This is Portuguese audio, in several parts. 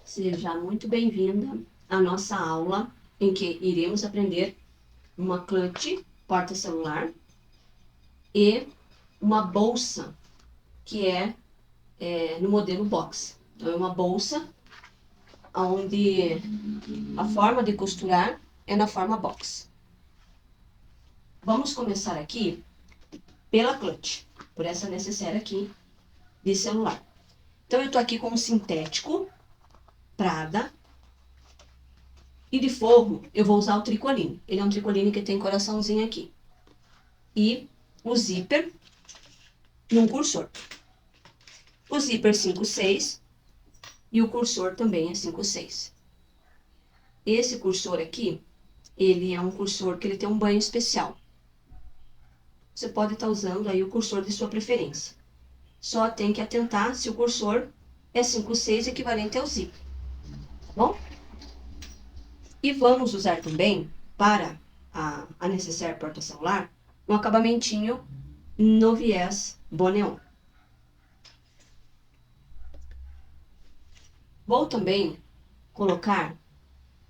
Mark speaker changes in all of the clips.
Speaker 1: Seja muito bem-vinda à nossa aula em que iremos aprender uma clutch porta-celular e uma bolsa que é no modelo box. Então, é uma bolsa onde a forma de costurar é na forma box. Vamos começar aqui pela clutch, por essa necessaire aqui de celular. Então, eu tô aqui com um sintético Prada. E de forro, eu vou usar o tricoline. Ele é um tricoline que tem coraçãozinho aqui. E o zíper num cursor. O zíper 5,6 e o cursor também é 5,6. Esse cursor aqui, ele é um cursor que ele tem um banho especial. Você pode estar usando aí o cursor de sua preferência. Só tem que atentar se o cursor é 5,6 equivalente ao zíper. Tá bom? E vamos usar também, para a necessaire porta-celular, um acabamentinho no viés Boneon. Vou também colocar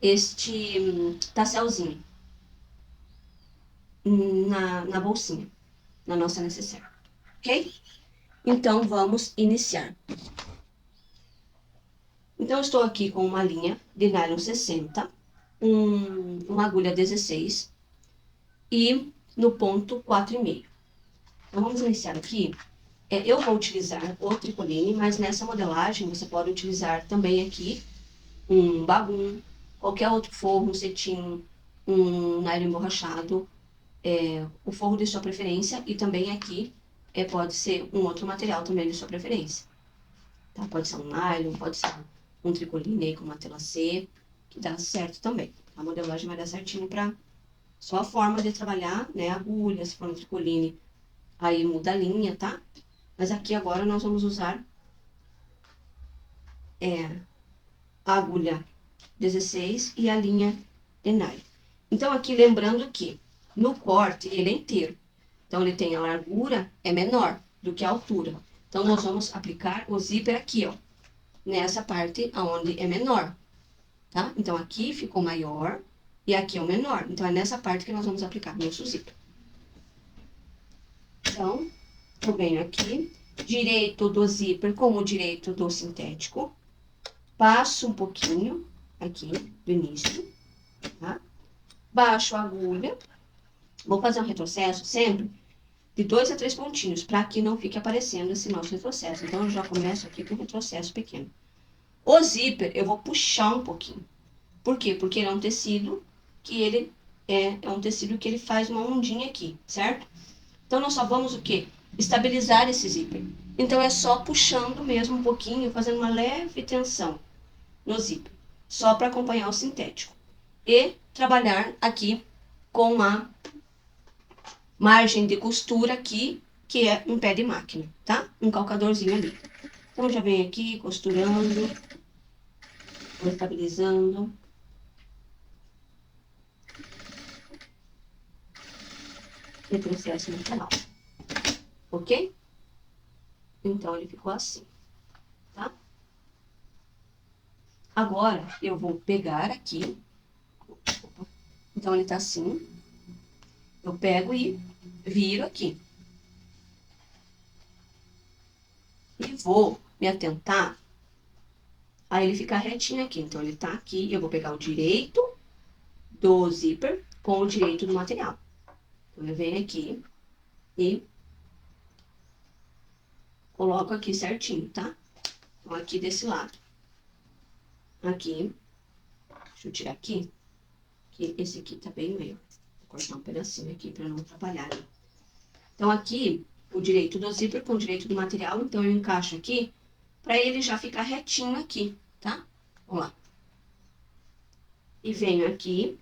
Speaker 1: este tasselzinho na bolsinha, na nossa necessaire, ok? Então, vamos iniciar. Então, estou aqui com uma linha de nylon 60, uma agulha 16 e no ponto 4,5. Então, vamos iniciar aqui. Eu vou utilizar o tricoline, mas nessa modelagem você pode utilizar também aqui um bagum, qualquer outro forro, um cetim, um nylon emborrachado, o forro de sua preferência, e também aqui pode ser um outro material também de sua preferência. Tá? Pode ser um nylon, pode ser um tricoline aí com uma tela C, que dá certo também. A modelagem vai dar certinho para só a forma de trabalhar, né? Agulha, se for um tricoline, aí muda a linha, tá? Mas aqui agora nós vamos usar a agulha 16 e a linha de nylon. Então, aqui lembrando que no corte ele é inteiro. Então, ele tem a largura é menor do que a altura. Então, nós vamos aplicar o zíper aqui, ó, nessa parte onde é menor, tá? Então, aqui ficou maior e aqui é o menor. Então, é nessa parte que nós vamos aplicar nosso zíper. Então, eu venho aqui, direito do zíper com o direito do sintético, passo um pouquinho aqui do início, tá? Baixo a agulha, vou fazer um retrocesso sempre de 2 a 3 pontinhos, para que não fique aparecendo esse nosso retrocesso. Então, eu já começo aqui com um retrocesso pequeno. O zíper, eu vou puxar um pouquinho. Por quê? Porque ele é um tecido que ele é um tecido que ele faz uma ondinha aqui, certo? Então, nós só vamos o quê? Estabilizar esse zíper. Então, é só puxando mesmo um pouquinho, fazendo uma leve tensão no zíper, só para acompanhar o sintético. E trabalhar aqui com a margem de costura aqui, que é um pé de máquina, tá? Um calcadorzinho ali. Então, já venho aqui costurando, vou estabilizando. Retrocesso no final, ok? Então, ele ficou assim, tá? Agora, eu vou pegar aqui. Então, ele tá assim. Eu pego e viro aqui. E vou me atentar a ele ficar retinho aqui. Então, ele tá aqui. Eu vou pegar o direito do zíper com o direito do material. Então, eu venho aqui e coloco aqui certinho, tá? Então, aqui desse lado. Aqui. Deixa eu tirar aqui. Que esse aqui tá bem maior. Vou cortar um pedacinho aqui pra não atrapalhar. Então, aqui, o direito do zíper com o direito do material. Então, eu encaixo aqui pra ele já ficar retinho aqui, tá? Vamos lá. E venho aqui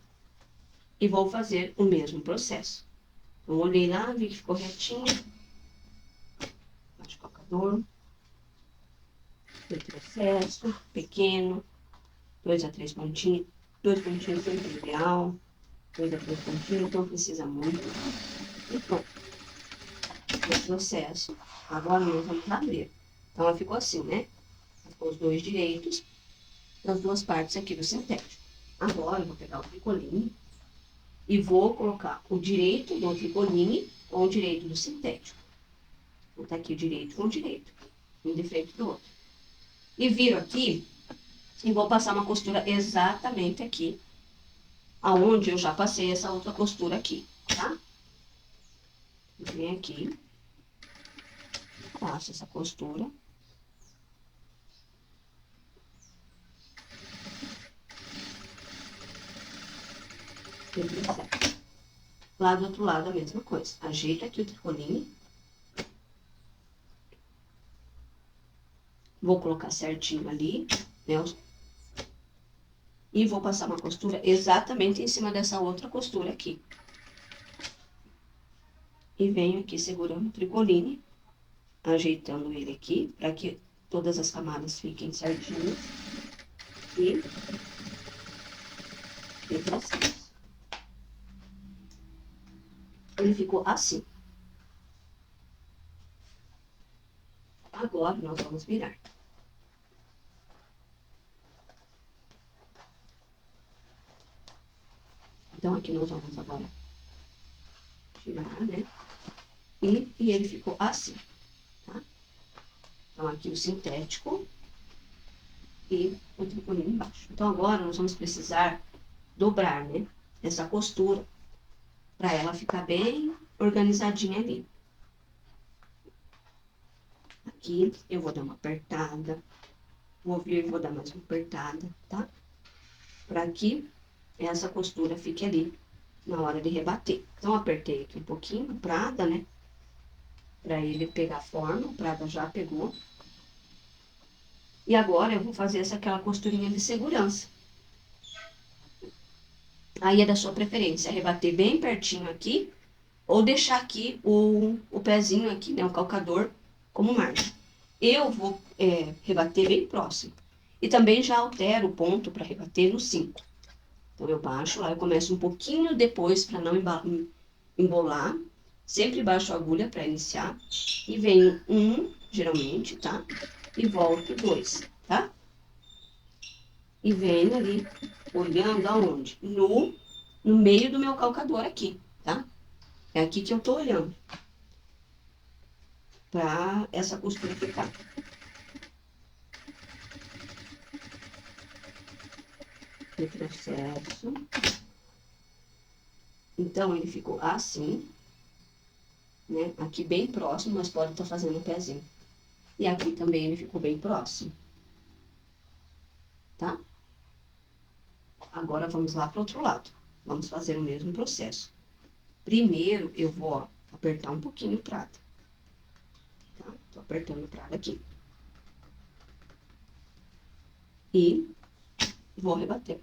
Speaker 1: e vou fazer o mesmo processo. Então, olhei lá, vi que ficou retinho. Baixo o calcador. Retrocesso, pequeno. 2 a 3 pontinhos. 2 pontinhos sempre ideal. 2 a 3 pontinhos, não precisa muito. E pronto. Retrocesso. Agora nós vamos abrir. Então, ela ficou assim, né? Ficou os dois direitos. das duas partes aqui do sintético. Agora, eu vou pegar o tricoline e vou colocar o direito do tricoline com o direito do sintético. Vou botar aqui o direito com o direito, um defeito do outro. E viro aqui e vou passar uma costura exatamente aqui, aonde eu já passei essa outra costura aqui, tá? Vem aqui, passo essa costura. Lá do outro lado a mesma coisa. Ajeita aqui o tricoline. Vou colocar certinho ali, né? E vou passar uma costura exatamente em cima dessa outra costura aqui. E venho aqui segurando o tricoline, ajeitando ele aqui, para que todas as camadas fiquem certinhas. E assim. Ele ficou assim. Agora, nós vamos virar. Então, aqui nós vamos agora tirar, né? E ele ficou assim, tá? Então, aqui o sintético e o tricoline embaixo. Então, agora nós vamos precisar dobrar, né? Essa costura, para ela ficar bem organizadinha ali. Aqui, eu vou dar uma apertada. Vou vir e vou dar mais uma apertada, tá? Para que essa costura fique ali na hora de rebater. Então, apertei aqui um pouquinho o prada, né? Para ele pegar forma, o prada já pegou. E agora eu vou fazer aquela costurinha de segurança. Aí é da sua preferência, rebater bem pertinho aqui, ou deixar aqui o pezinho aqui, né, o calcador, como margem. Eu vou rebater bem próximo. E também já altero o ponto para rebater no 5. Então, eu baixo lá, eu começo um pouquinho depois para não embolar. Sempre baixo a agulha para iniciar. E venho 1, geralmente, tá? E volto 2, tá? E venho ali, olhando aonde? No meio do meu calcador aqui, tá? É aqui que eu tô olhando. Pra essa costura ficar. Retrocesso. Então, ele ficou assim, né? Aqui bem próximo, mas pode estar fazendo um pezinho. E aqui também ele ficou bem próximo. Tá? Agora, vamos lá pro outro lado. Vamos fazer o mesmo processo. Primeiro, eu vou, ó, apertar um pouquinho o prata. Tá? Tô apertando o prata aqui. E vou rebater.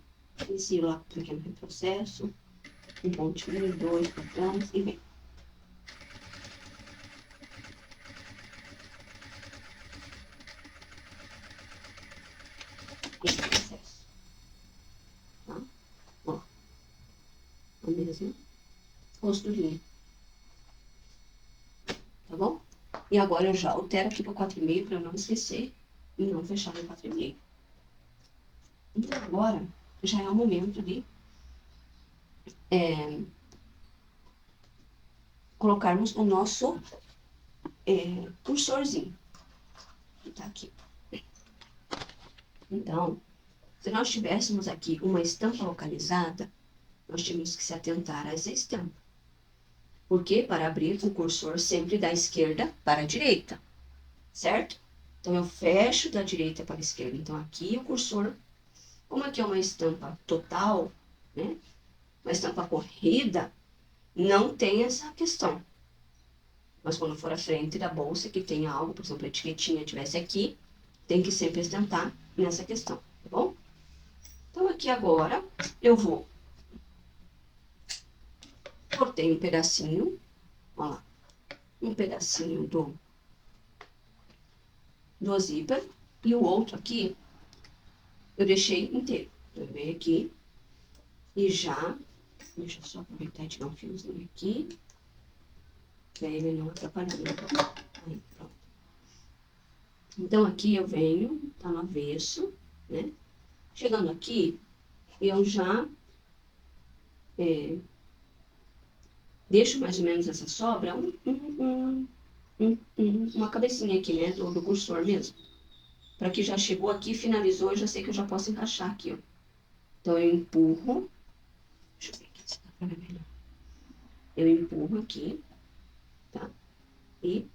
Speaker 1: Inicio lá um pequeno retrocesso. Um pontinho, 2 para trás e vem. Esse processo. Tá? Ó. A mesma costurinha. Tá bom? E agora eu já altero aqui para 4,5 para eu não esquecer e não fechar no 4,5. Então agora já é o momento de colocarmos o nosso cursorzinho, que tá aqui. Então, se nós tivéssemos aqui uma estampa localizada, nós tínhamos que se atentar a essa estampa. Porque para abrir o cursor sempre da esquerda para a direita, certo? Então, eu fecho da direita para a esquerda. Então, aqui o cursor, como aqui é uma estampa total, né? Uma estampa corrida, não tem essa questão. Mas quando for a frente da bolsa, que tenha algo, por exemplo, a etiquetinha tivesse aqui, tem que sempre estampar nessa questão, tá bom? Então, aqui agora, eu vou... Cortei um pedacinho, ó lá, um pedacinho do zíper, e o outro aqui, eu deixei inteiro. Eu venho aqui e já... Deixa eu só aproveitar e tirar um fiozinho aqui, pra ele não atrapalhar. Aí, pronto. Então, aqui eu venho, tá no avesso, né? Chegando aqui, eu já deixo mais ou menos essa sobra, uma cabecinha aqui, né, do cursor mesmo. Para que já chegou aqui, finalizou, eu já sei que eu já posso encaixar aqui, ó. Então, eu empurro. Deixa eu ver aqui se dá pra ver melhor. Eu empurro aqui, tá? E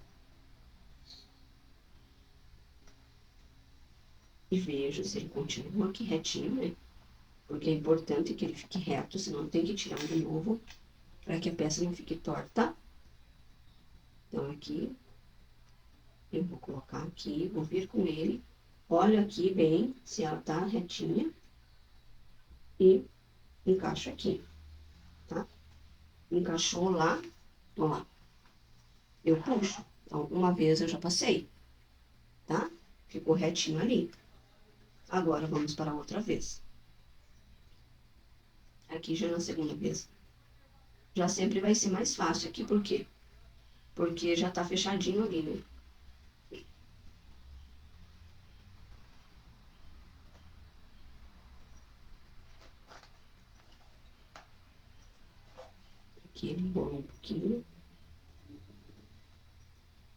Speaker 1: vejo se ele continua aqui retinho, né? Porque é importante que ele fique reto, senão tem que tirar um de novo, para que a peça não fique torta. Então, aqui, eu vou colocar aqui, vou vir com ele. Olho aqui bem, se ela tá retinha. E encaixo aqui, tá? Encaixou lá, ó lá. Eu puxo. Então, uma vez eu já passei, tá? Ficou retinho ali. Agora, vamos para a outra vez. Aqui já na segunda vez. Já sempre vai ser mais fácil aqui, por quê? Porque já tá fechadinho ali, né? Aqui ele embolou um pouquinho.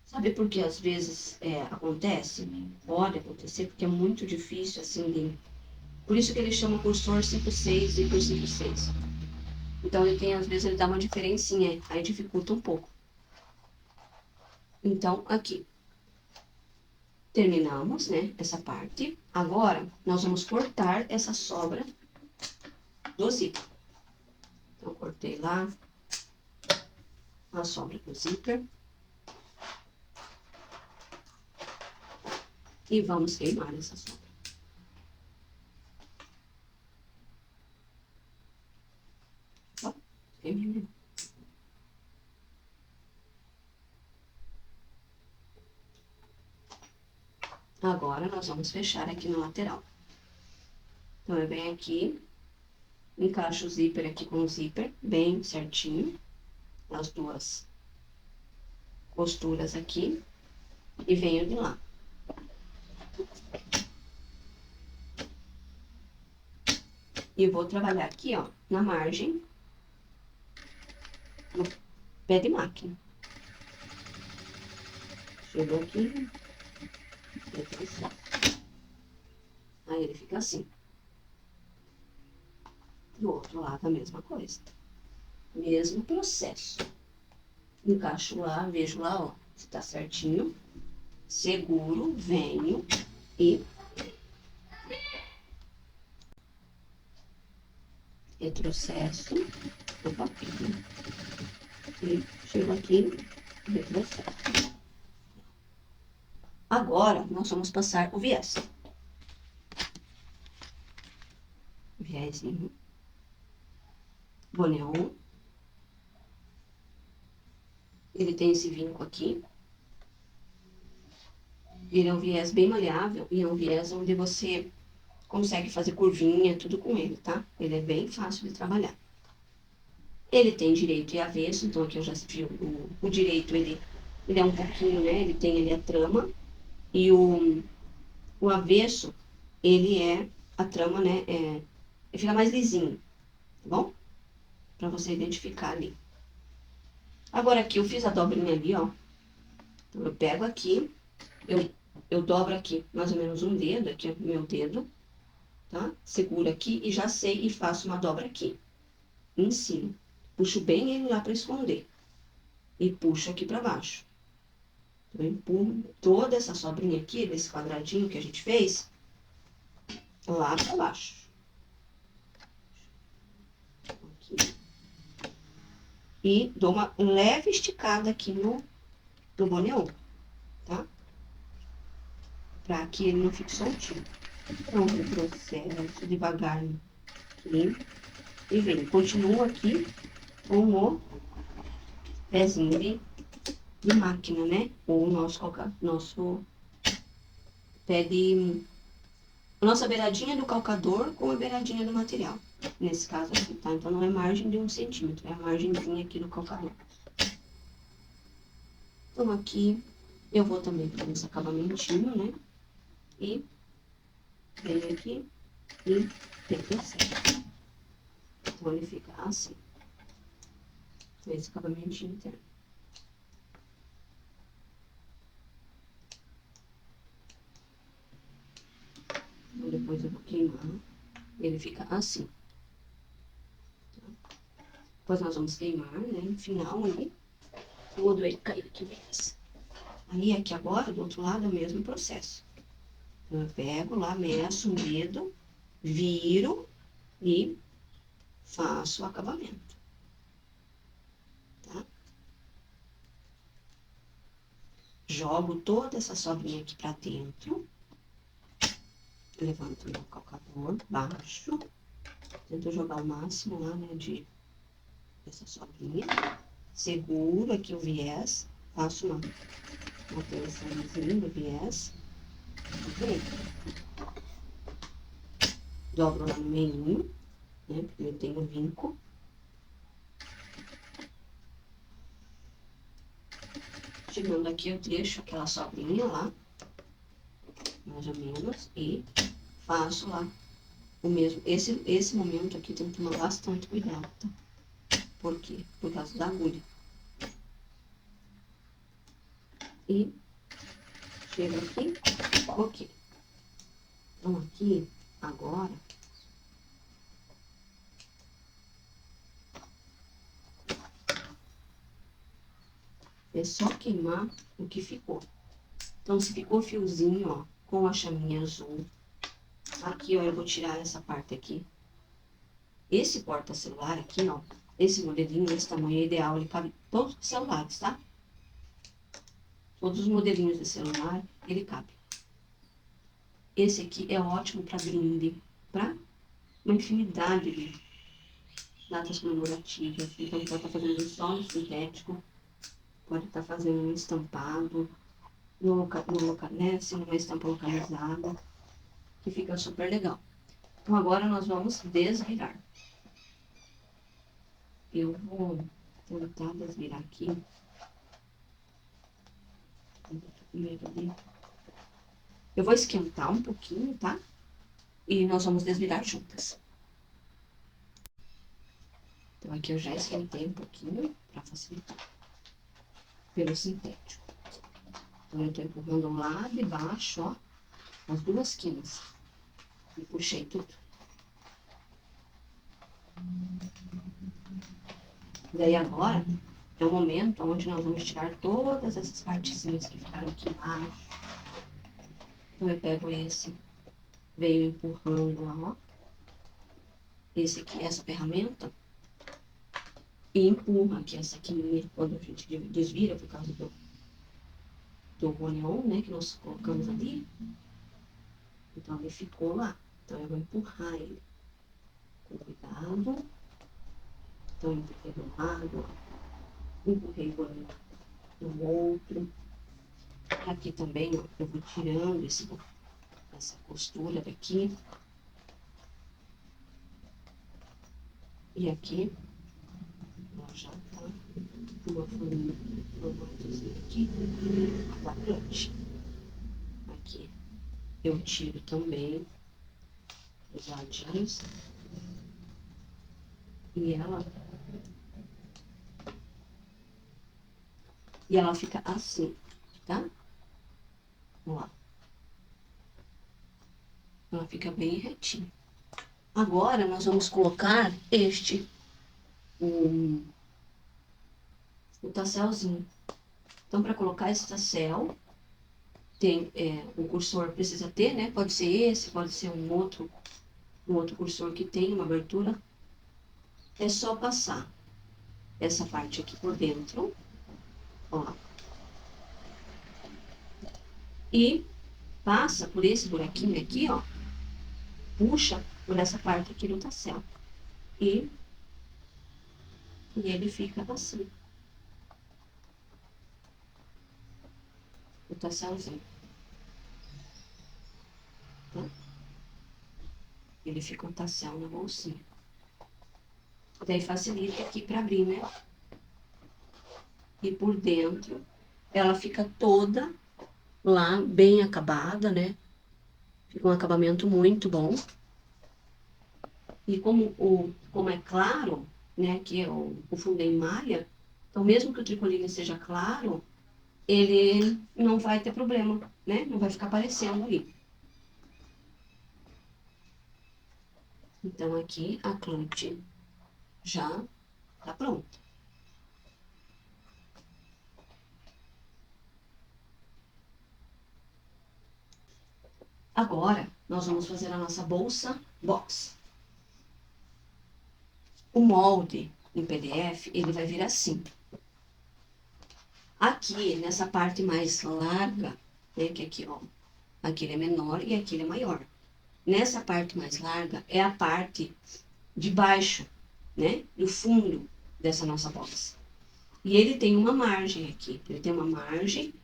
Speaker 1: Sabe por que às vezes acontece? Pode acontecer, porque é muito difícil, assim, de... Por isso que ele chama cursor 5/6 e por 5/6. Então, ele tem, às vezes, ele dá uma diferencinha, aí dificulta um pouco. Então, aqui. Terminamos, né, essa parte. Agora, nós vamos cortar essa sobra do zíper. Então, cortei lá a sobra do zíper. E vamos queimar essa sobra. Ó, queimei. Agora, nós vamos fechar aqui na lateral. Então, eu venho aqui, encaixo o zíper aqui com o zíper, bem certinho. As duas costuras aqui. E venho de lá. E vou trabalhar aqui, ó, na margem, no pé de máquina. Chegou aqui, aí ele fica assim. Do outro lado, a mesma coisa. Mesmo processo. Encaixo lá, vejo lá, ó, se tá certinho. Seguro, venho e retrocesso. Opa, e chego aqui, retrocesso. Agora, nós vamos passar o viés. Viésinho. Boné 1. Ele tem esse vinco aqui. Ele é um viés bem maleável e é um viés onde você consegue fazer curvinha, tudo com ele, tá? Ele é bem fácil de trabalhar. Ele tem direito e avesso, então aqui eu já vi o direito, ele é um pouquinho, né? Ele tem ali a trama. E o avesso, ele é a trama, né? Ele fica mais lisinho, tá bom? Pra você identificar ali. Agora aqui eu fiz a dobrinha ali, ó. Então eu pego aqui, eu dobro aqui mais ou menos um dedo, aqui é o meu dedo, tá? Seguro aqui e já sei e faço uma dobra aqui, em cima. Puxo bem ele lá pra esconder. E puxo aqui pra baixo. Então, eu empurro toda essa sobrinha aqui, desse quadradinho que a gente fez, lá pra baixo. Aqui. E dou uma leve esticada aqui no boneão, tá? Pra que ele não fique soltinho. Então, eu processo devagar aqui. E vem, continuo aqui com o pezinho de máquina, né? Ou o nosso pé de... A nossa beiradinha do calcador com a beiradinha do material. Nesse caso aqui, tá? Então, não é margem de 1 centímetro, é a margemzinha aqui do calcador. Então, aqui, eu vou também fazer esse acabamentinho, né? E venho aqui, e pega certo. Então ele fica assim, com esse acabamento interno. Então, depois eu vou queimar, ele fica assim. Tá? Depois nós vamos queimar, né, no final ali, todo ele cair aqui mesmo. Aí aqui agora, do outro lado, é o mesmo processo. Então, eu pego lá, meço o dedo, viro e faço o acabamento, tá? Jogo toda essa sobrinha aqui pra dentro. Levanto o meu calcador, baixo. Tento jogar o máximo lá, né, dessa sobrinha. Seguro aqui o viés. Faço uma tensãozinha no viés. Ok? Dobro lá no meio, né, porque eu tenho vinco. Chegando aqui, eu deixo aquela sobrinha lá, mais ou menos, e faço lá o mesmo. Esse momento aqui tem que tomar bastante cuidado, tá? Por quê? Por causa da agulha. E chego aqui, ok. Então aqui, agora, é só queimar o que ficou. Então, se ficou fiozinho, ó, com a chaminha azul, aqui, ó, eu vou tirar essa parte aqui. Esse porta-celular aqui, ó, esse modelinho, esse tamanho é ideal, ele cabe em todos os celulares, tá? Todos os modelinhos de celular, ele cabe. Esse aqui é ótimo para brinde, para uma infinidade de datas comemorativas. Então, pode estar fazendo um solo sintético, pode estar fazendo um estampado, né, assim, uma estampa localizada, que fica super legal. Então, agora nós vamos desvirar. Eu vou tentar desvirar aqui. Eu vou esquentar um pouquinho, tá? E nós vamos desvirar juntas. Então, aqui eu já esquentei um pouquinho para facilitar. Pelo sintético. Então, eu tô empurrando lá de baixo, ó, as duas quinas. E puxei tudo. Daí agora é o momento onde nós vamos tirar todas essas partezinhas que ficaram aqui embaixo. Então eu pego esse, venho empurrando lá, ó. Esse aqui, essa ferramenta. E empurra aqui essa quininha quando a gente desvira por causa do ronion, né, que nós colocamos ali. Então ele ficou lá. Então eu vou empurrar ele com cuidado. Então eu empurrei do lado, empurrei do outro. Aqui também, ó, eu vou tirando essa costura daqui. E aqui, ó, já tá uma formatozinha aqui, quadrante. Aqui, eu tiro também os ladinhos. E ela fica assim, tá? Ó. Ela fica bem retinha. Agora, nós vamos colocar o tasselzinho. Então, para colocar esse tassel, o cursor precisa ter, né? Pode ser esse, pode ser um outro cursor que tem uma abertura. É só passar essa parte aqui por dentro, ó. E passa por esse buraquinho aqui, ó. Puxa por essa parte aqui do tassel. E ele fica assim. O tasselzinho. Tá? Ele fica um tassel na bolsinha. Daí facilita aqui para abrir, né? E por dentro, ela fica toda lá, bem acabada, né? Fica um acabamento muito bom. E como é claro, né, que o fundo é em malha, então mesmo que o tricoline seja claro, ele não vai ter problema, né? Não vai ficar aparecendo ali. Então aqui a clutch já tá pronta. Agora nós vamos fazer a nossa bolsa box. O molde em PDF, ele vai vir assim. Aqui, nessa parte mais larga, né, que aqui, ó, aqui ele é menor e aqui ele é maior. Nessa parte mais larga é a parte de baixo, né, do fundo dessa nossa box. E ele tem uma margem aqui, ele tem uma margem,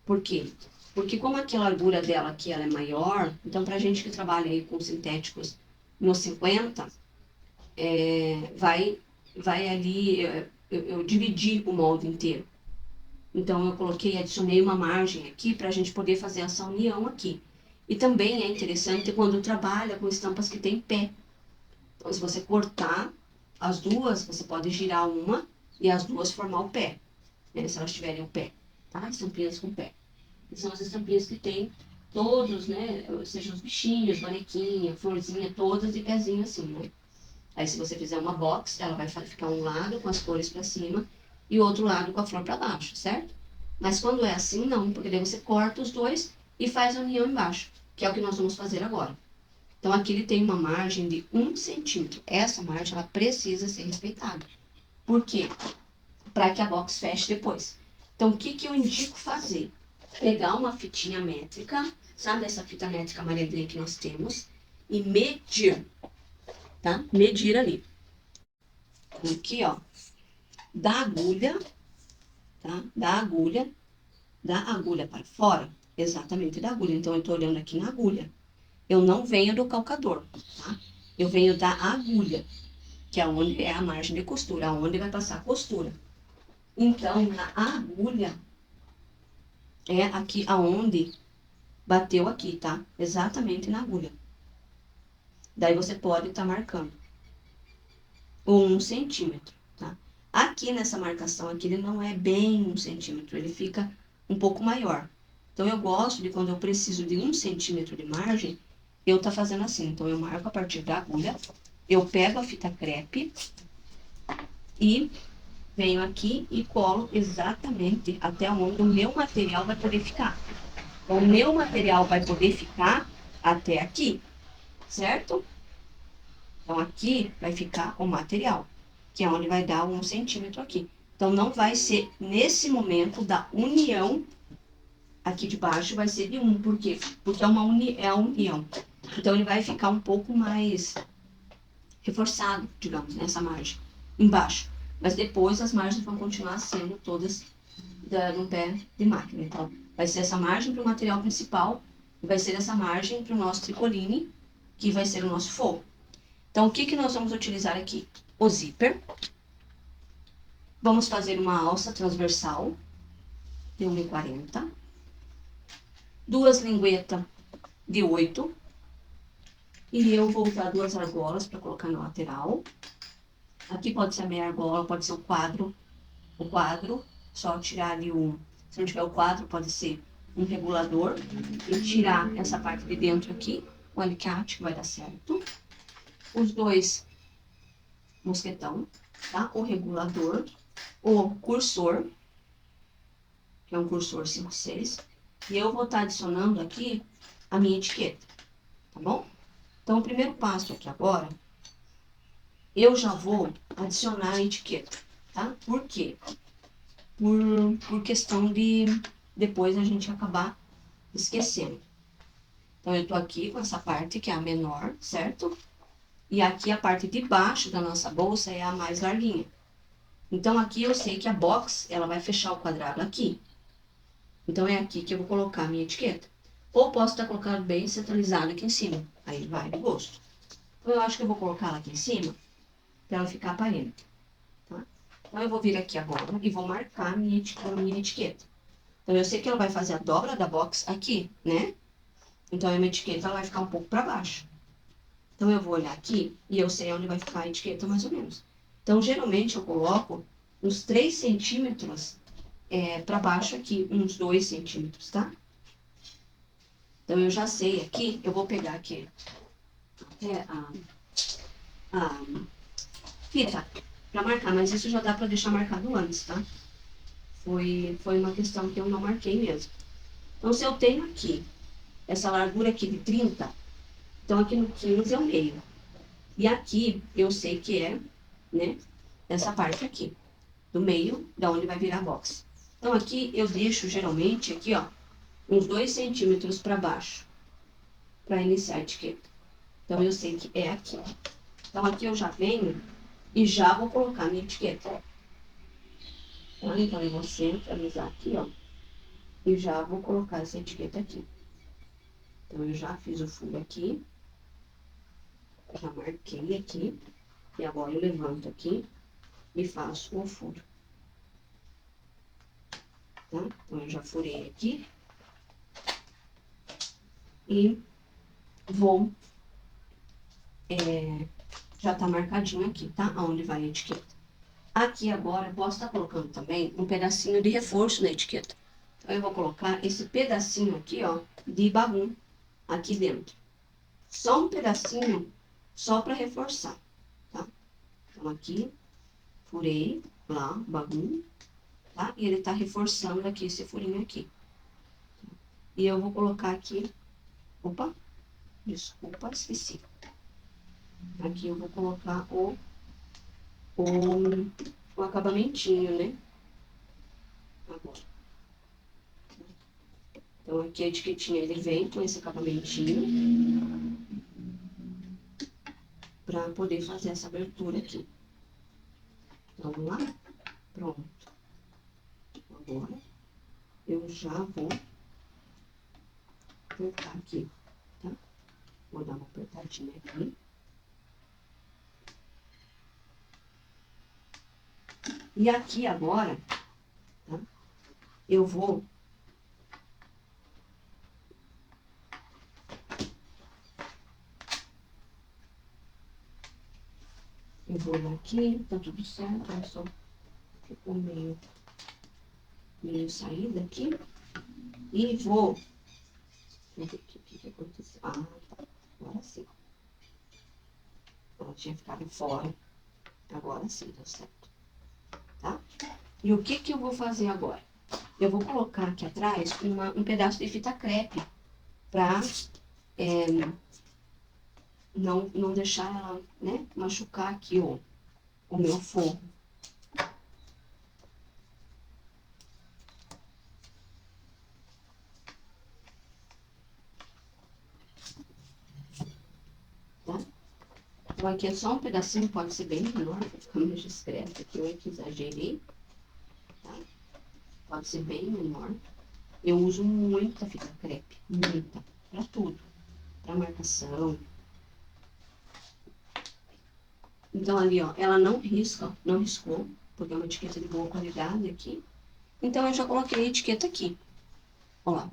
Speaker 1: por quê? Porque como aqui a largura dela aqui ela é maior, então pra gente que trabalha aí com sintéticos no 50, vai ali, eu dividi o molde inteiro. Então, eu coloquei, adicionei uma margem aqui para a gente poder fazer essa união aqui. E também é interessante quando trabalha com estampas que tem pé. Então, se você cortar as duas, você pode girar uma e as duas formar o pé, né? Se elas tiverem o pé, tá? Estampinhas com pé. E são as estampinhas que tem todos, né? Sejam os bichinhos, bonequinha, florzinha, todas de pezinho assim, né? Aí, se você fizer uma box, ela vai ficar um lado com as cores para cima e o outro lado com a flor para baixo, certo? Mas quando é assim, não, porque daí você corta os dois e faz a união embaixo, que é o que nós vamos fazer agora. Então, aqui ele tem uma margem de 1 centímetro. Essa margem, ela precisa ser respeitada. Por quê? Para que a box feche depois. Então, o que eu indico fazer? Pegar uma fitinha métrica, sabe essa fita métrica amarelinha que nós temos, e medir, tá? Medir ali. Aqui, ó, da agulha, tá? Da agulha para fora, exatamente da agulha. Então, eu tô olhando aqui na agulha. Eu não venho do calcador, tá? Eu venho da agulha, que é onde é a margem de costura, aonde vai passar a costura. Então, na agulha, é aqui aonde bateu aqui, tá? Exatamente na agulha. Daí, você pode estar marcando 1 centímetro, tá? Aqui nessa marcação aqui, ele não é bem 1 centímetro, ele fica um pouco maior. Então, eu gosto de quando eu preciso de 1 centímetro de margem, eu tá fazendo assim. Então, eu marco a partir da agulha, eu pego a fita crepe e venho aqui e colo exatamente até onde o meu material vai poder ficar. Então, o meu material vai poder ficar até aqui, certo? Então, aqui vai ficar o material, que é onde vai dar 1 centímetro aqui. Então, não vai ser nesse momento da união, aqui de baixo vai ser de 1. Por quê? Porque é a união. Então, ele vai ficar um pouco mais reforçado, digamos, nessa margem, embaixo. Mas depois as margens vão continuar sendo todas no pé de máquina. Então, vai ser essa margem para o material principal e vai ser essa margem para o nosso tricoline, que vai ser o nosso forro. Então, o que nós vamos utilizar aqui? O zíper. Vamos fazer uma alça transversal de 1,40. 2 linguetas de 8. E eu vou usar 2 argolas para colocar na lateral. Aqui pode ser a meia argola, pode ser o quadro. O quadro, só tirar ali se não tiver o quadro, pode ser um regulador. E tirar essa parte de dentro aqui, o alicate, que vai dar certo. Os 2 mosquetão, tá? O regulador, o cursor, que é um cursor 5/6. E eu vou estar adicionando aqui a minha etiqueta, tá bom? Então, o primeiro passo aqui agora, eu já vou adicionar a etiqueta, tá? Por quê? Por questão de depois a gente acabar esquecendo. Então, eu tô aqui com essa parte que é a menor, certo? E aqui a parte de baixo da nossa bolsa é a mais larguinha. Então, aqui eu sei que a box, ela vai fechar o quadrado aqui. Então, é aqui que eu vou colocar a minha etiqueta. Ou posso estar colocando bem centralizado aqui em cima. Aí vai do gosto. Então, eu acho que eu vou colocar ela aqui em cima, para ela ficar aparente, tá? Então, eu vou vir aqui agora e vou marcar a minha etiqueta. Então, eu sei que ela vai fazer a dobra da box aqui, né? Então, a minha etiqueta ela vai ficar um pouco para baixo. Então, eu vou olhar aqui e eu sei onde vai ficar a etiqueta mais ou menos. Então, geralmente, eu coloco uns 3 centímetros para baixo aqui, uns 2 centímetros, tá? Então, eu já sei aqui, eu vou pegar aqui a fita para marcar, mas isso já dá para deixar marcado antes, tá? Foi uma questão que eu não marquei mesmo. Então, se eu tenho aqui essa largura aqui de 30, então aqui no 15 é o meio. E aqui eu sei que é, né, essa parte aqui, do meio, da onde vai virar a box. Então aqui eu deixo geralmente aqui, ó, uns 2 centímetros para baixo, para iniciar a etiqueta. Então eu sei que é aqui. Então aqui eu já venho e já vou colocar minha etiqueta. Tá? Então eu vou centralizar aqui, ó, e já vou colocar essa etiqueta aqui. Então eu já fiz o furo aqui, já marquei aqui, e agora eu levanto aqui e faço o furo. Tá? Então eu já furei aqui e vou, já tá marcadinho aqui, tá? Onde vai a etiqueta. Aqui agora eu posso estar colocando também um pedacinho de reforço na etiqueta. Então eu vou colocar esse pedacinho aqui, ó, de bagum aqui dentro. Só um pedacinho, só para reforçar, tá? Então aqui, furei lá, bagum, tá? E ele tá reforçando aqui esse furinho aqui. E eu vou colocar aqui, opa, desculpa, esqueci. Aqui eu vou colocar o acabamentinho, né? Agora. Então, aqui a etiquetinha, ele vem com esse acabamentinho para poder fazer essa abertura aqui. Então, vamos lá? Pronto. Agora, eu já vou apertar aqui, tá? Vou dar uma apertadinha aqui. E aqui agora, tá? Eu vou olhar aqui, tá tudo certo, olha só, ficou meio saída aqui. E vou, deixa eu ver aqui o que aconteceu. Ah, tá, agora sim. Ela tinha ficado fora, agora sim deu certo, tá? E o que eu vou fazer agora? Eu vou colocar aqui atrás um pedaço de fita crepe pra não deixar ela, né, machucar aqui o meu forro. Tá? Então aqui é só um pedacinho, pode ser bem menor, pra ficar mais discreto, aqui eu é que exagerei, tá? Pode ser bem menor. Eu uso muita fita crepe, muita, pra tudo, pra marcação. Então ali, ó, ela não risca, ó, não riscou, porque é uma etiqueta de boa qualidade aqui. Então eu já coloquei a etiqueta aqui, ó lá.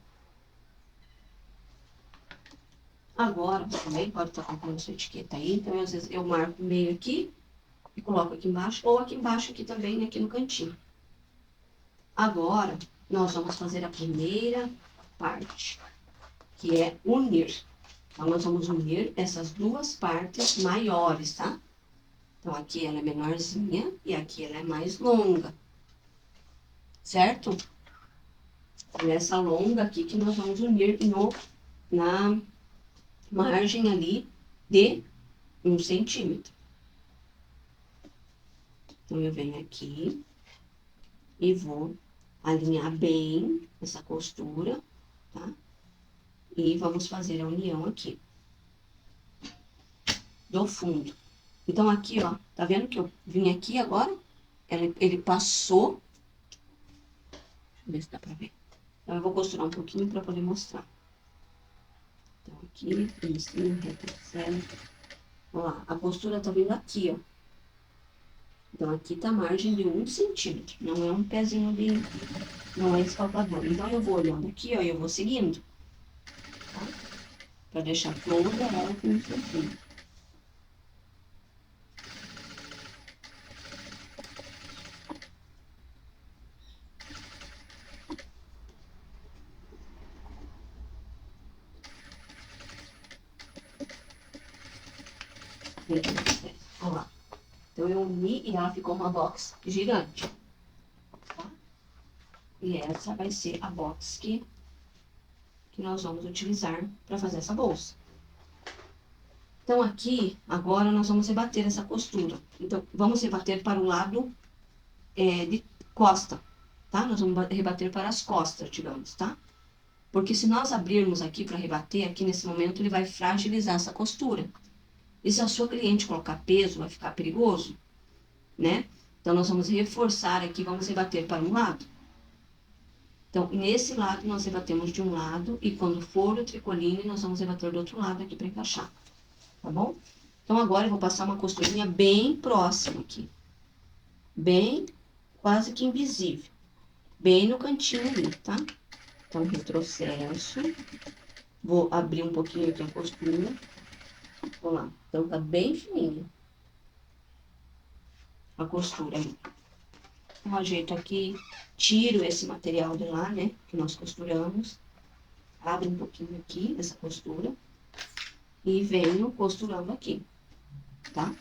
Speaker 1: Agora, você também pode estar colocando sua etiqueta aí, então às vezes eu marco meio aqui e coloco aqui embaixo, ou aqui embaixo aqui também, aqui no cantinho. Agora, nós vamos fazer a primeira parte, que é unir. Então, nós vamos unir essas duas partes maiores, tá? Então, aqui ela é menorzinha e aqui ela é mais longa, certo? E essa longa aqui que nós vamos unir na margem ali de 1 centímetro. Então, eu venho aqui e vou alinhar bem essa costura, tá? E vamos fazer a união aqui do fundo. Então, aqui, ó, tá vendo que eu vim aqui agora? Ele passou. Deixa eu ver se dá pra ver. Então, eu vou costurar um pouquinho pra poder mostrar. Então, aqui, em cima, retrocedendo. Olha lá, a costura tá vindo aqui, ó. Então, aqui tá a margem de 1 centímetro. Não é um pezinho de... Não é escalpador. Então, eu vou olhando aqui, ó, e eu vou seguindo. Tá? Pra deixar toda ela com um centímetro. Olha lá. Então, eu uni e ela ficou uma box gigante. Tá? E essa vai ser a box que nós vamos utilizar para fazer essa bolsa. Então, aqui, agora, nós vamos rebater essa costura. Então, vamos rebater para o lado de costa, tá? Nós vamos rebater para as costas, digamos, tá? Porque se nós abrirmos aqui para rebater, aqui nesse momento, ele vai fragilizar essa costura. E se a sua cliente colocar peso, vai ficar perigoso, né? Então, nós vamos reforçar aqui, vamos rebater para um lado. Então, nesse lado, nós rebatemos de um lado, e quando for o tricoline, nós vamos rebater do outro lado aqui para encaixar, tá bom? Então, agora eu vou passar uma costurinha bem próxima aqui. Bem, quase que invisível. Bem no cantinho ali, tá? Então, retrocesso. Vou abrir um pouquinho aqui a costura. Vamos lá. Então, tá bem fininha a costura ali. Então, ajeito aqui, tiro esse material de lá, né? Que nós costuramos. Abro um pouquinho aqui essa costura. E venho costurando aqui, tá?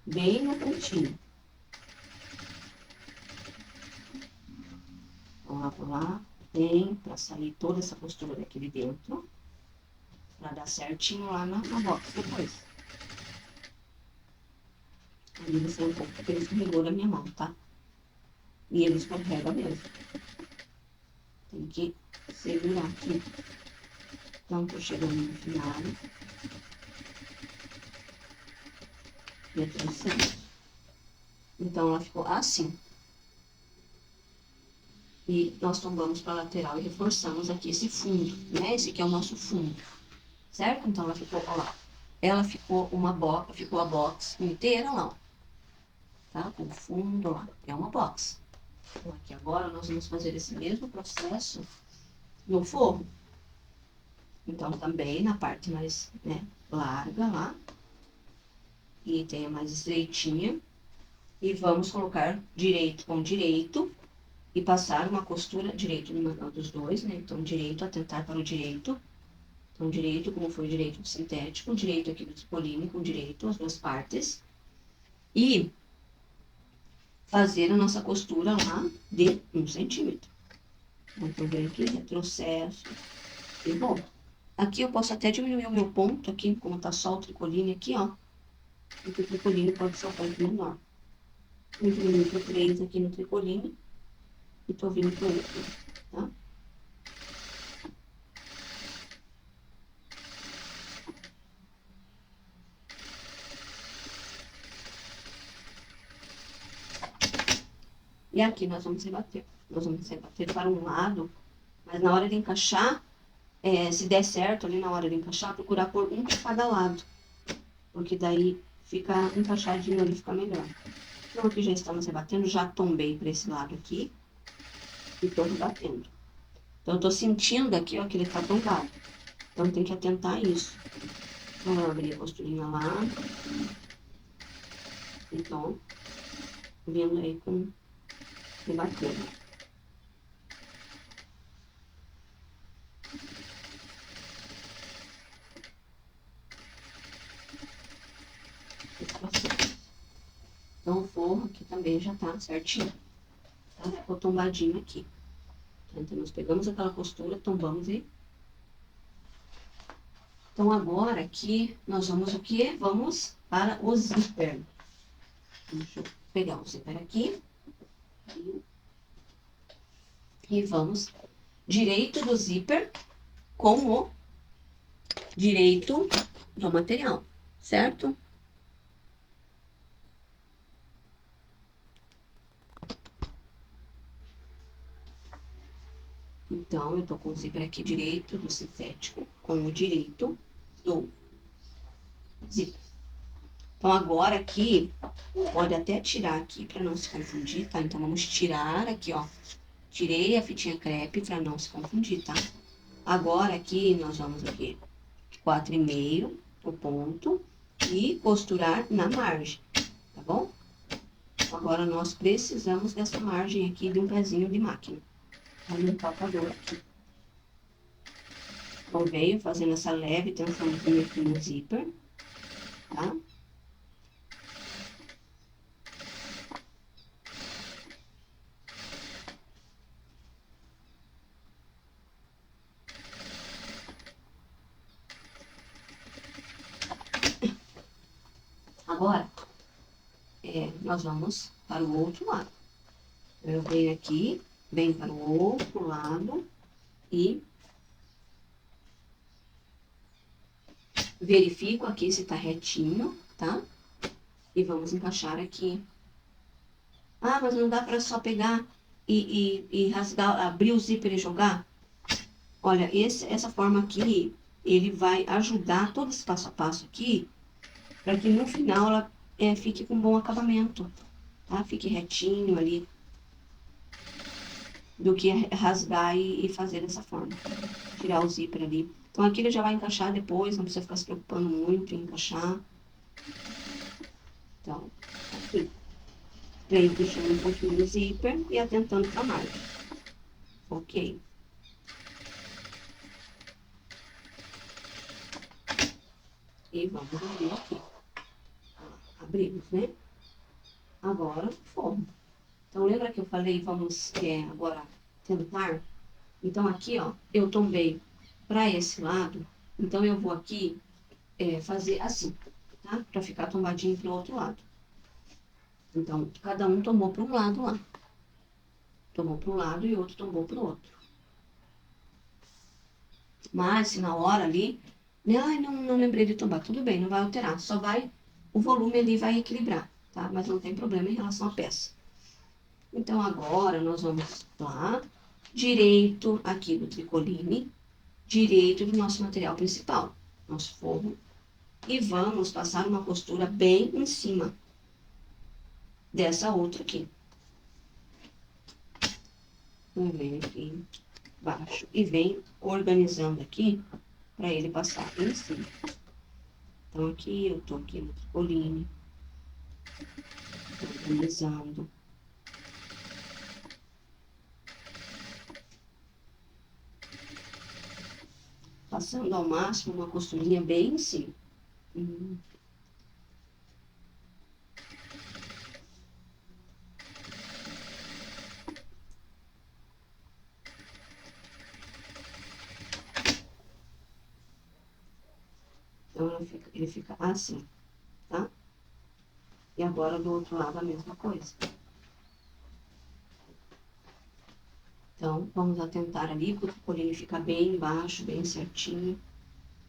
Speaker 1: Bem no cantinho. Vou lá, bem, pra sair toda essa costura daqui de dentro. Pra dar certinho lá na box depois. Ali vai ser um pouco porque ele escorregou da minha mão, tá? E ele escorrega mesmo. Tem que segurar aqui. Então, tô chegando no final. Retrocedendo. Então, ela ficou assim. E nós tombamos para a lateral e reforçamos aqui esse fundo, né? Esse aqui é o nosso fundo, certo? Então, ela ficou, ó lá. Ela ficou ficou a box inteira lá, ó. Tá? Com o fundo lá. É uma box. Então, aqui agora nós vamos fazer esse mesmo processo no forro. Então, também na parte mais, né, larga lá. E tem a mais estreitinha. E vamos colocar direito com direito. E passar uma costura direito no manual dos dois, né? Então, direito, atentar para o direito. Então, direito, como foi o direito do sintético, direito aqui do tricoline, com direito, as duas partes. E fazer a nossa costura lá de 1 centímetro. Então, vem aqui, retrocesso e volto. Aqui eu posso até diminuir o meu ponto aqui, como tá só o tricoline aqui, ó. Porque o tricoline pode ser um ponto menor. Eu diminui para 3 aqui no tricoline. E tô vindo pro outro, tá? E aqui nós vamos rebater. Nós vamos rebater para um lado, mas na hora de encaixar, se der certo ali na hora de encaixar, procurar por um para cada lado. Porque daí fica encaixadinho ali, fica melhor. Então aqui já estamos rebatendo, já tombei para esse lado aqui. E tô rebatendo. Então eu tô sentindo aqui, ó, que ele tá tombado. Então tem que atentar a isso. Então eu abri a costurinha lá. Então, vindo aí com rebatendo. Então o forro aqui também já tá certinho. Tá? Ficou tombadinho aqui. Então nós pegamos aquela costura, tombamos e... Então agora aqui nós vamos o quê? Vamos para o zíper. Deixa eu pegar o zíper aqui. E vamos direito do zíper com o direito do material, certo? Então, eu tô com o zíper aqui direito do sintético com o direito do zíper. Então, agora aqui, pode até tirar aqui para não se confundir, tá? Então, vamos tirar aqui, ó. Tirei a fitinha crepe para não se confundir, tá? Agora aqui, nós vamos aqui, 4,5 o ponto e costurar na margem, tá bom? Agora, nós precisamos dessa margem aqui de um pezinho de máquina. Olha o palpador aqui. Então, veio fazendo essa leve tensãozinha aqui no zíper, tá? Agora, nós vamos para o outro lado. Eu venho aqui, venho para o outro lado e verifico aqui se tá retinho, tá? E vamos encaixar aqui. Ah, mas não dá para só pegar e rasgar, abrir o zíper e jogar? Olha, essa forma aqui, ele vai ajudar todo esse passo a passo aqui, para que no final ela fique com bom acabamento, tá? Fique retinho ali, do que rasgar e fazer dessa forma. Tirar o zíper ali. Então aqui ele já vai encaixar depois, não precisa ficar se preocupando muito em encaixar. Então, aqui. Venho puxando um pouquinho do zíper e atentando para a margem. Ok. E vamos abrir aqui. Abrimos, né? Agora, forma. Então, lembra que eu falei, vamos agora tentar? Então, aqui, ó, eu tombei para esse lado. Então, eu vou aqui fazer assim, tá? Para ficar tombadinho pro outro lado. Então, cada um tombou para um lado lá. Tomou para um lado e o outro tombou para o outro. Mas, se na hora ali, né, ai, não lembrei de tombar, tudo bem, não vai alterar. Só vai, o volume ali vai equilibrar, tá? Mas não tem problema em relação à peça. Então, agora nós vamos lá, direito aqui do tricoline, direito do nosso material principal, nosso forro. E vamos passar uma costura bem em cima dessa outra aqui. Vem aqui embaixo e vem organizando aqui para ele passar em cima. Então, aqui eu tô aqui no tricoline, organizando. Passando ao máximo uma costurinha bem em cima. Então, ele fica assim, tá? E agora do outro lado a mesma coisa. Então, vamos atentar ali para o tricoline ficar bem embaixo, bem certinho.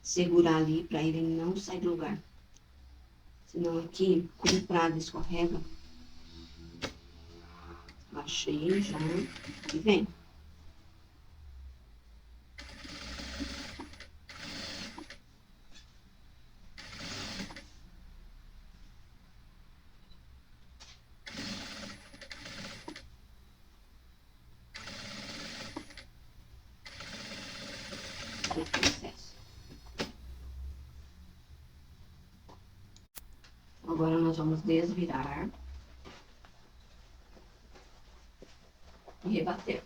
Speaker 1: Segurar ali para ele não sair do lugar. Senão aqui, comprado, escorrega. Baixei já e vem. Processo. Agora nós vamos desvirar e rebater.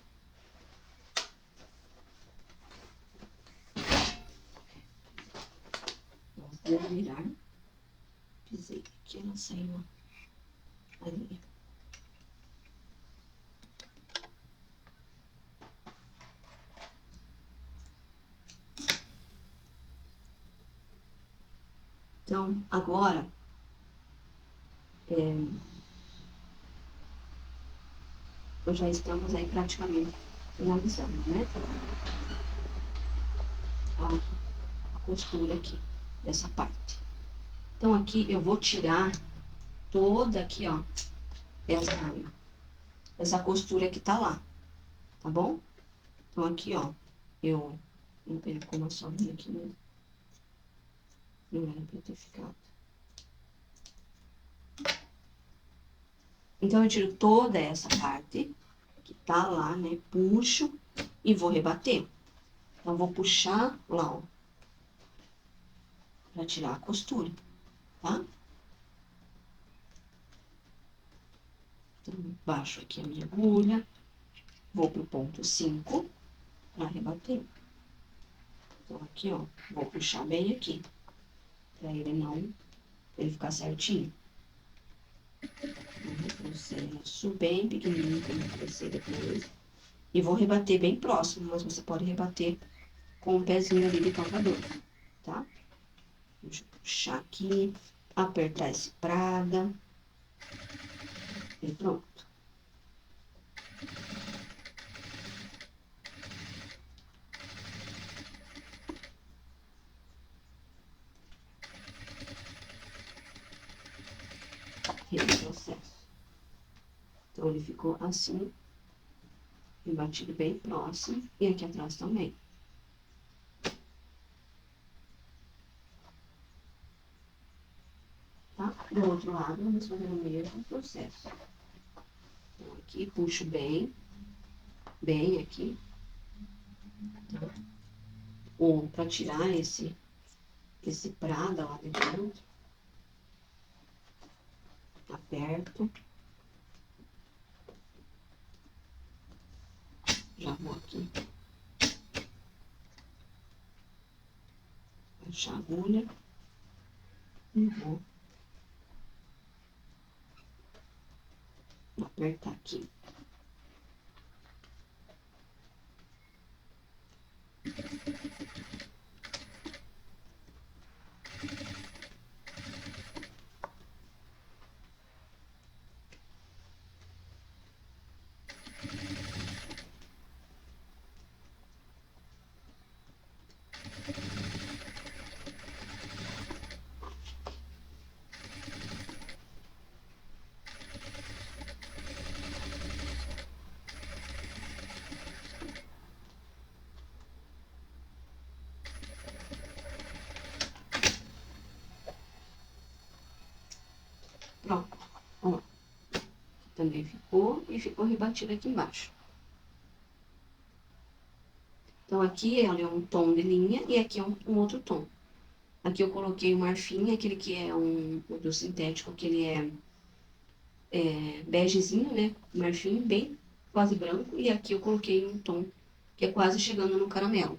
Speaker 1: Vamos desvirar. Pisei aqui, ela saiu a linha. Então, agora, nós já estamos aí praticamente finalizando, né? A costura aqui, dessa parte. Então, aqui eu vou tirar toda aqui, ó, essa costura que tá lá, tá bom? Então, aqui, ó, eu não perco uma sozinha aqui mesmo. Não era pra ter ficado. Então, eu tiro toda essa parte que tá lá, né? Puxo e vou rebater. Então, vou puxar lá, ó, pra tirar a costura, tá? Então, baixo aqui a minha agulha, vou pro ponto 5 pra rebater. Então, aqui, ó, vou puxar bem aqui, pra ele ficar certinho. Um retrocesso bem pequenininho, pra não crescer depois. E vou rebater bem próximo, mas você pode rebater com o pezinho ali de cavador, tá? Deixa eu puxar aqui. apertar esse Prada. E pronto. Retrocesso. Então, ele ficou assim, rebatido bem próximo, e aqui atrás também. Tá? Do outro lado, vamos fazer o mesmo processo. Então, aqui, puxo bem aqui, tá? Para tirar esse Prada lá de dentro. Aperto. Já vou aqui. Baixar a agulha. E vou apertar aqui. Pronto. Ó. Também ficou e ficou rebatido aqui embaixo. Então, aqui é um tom de linha e aqui é um outro tom. Aqui eu coloquei o marfim, aquele que é o do sintético, que ele é begezinho, né? Marfim, bem quase branco. E aqui eu coloquei um tom que é quase chegando no caramelo.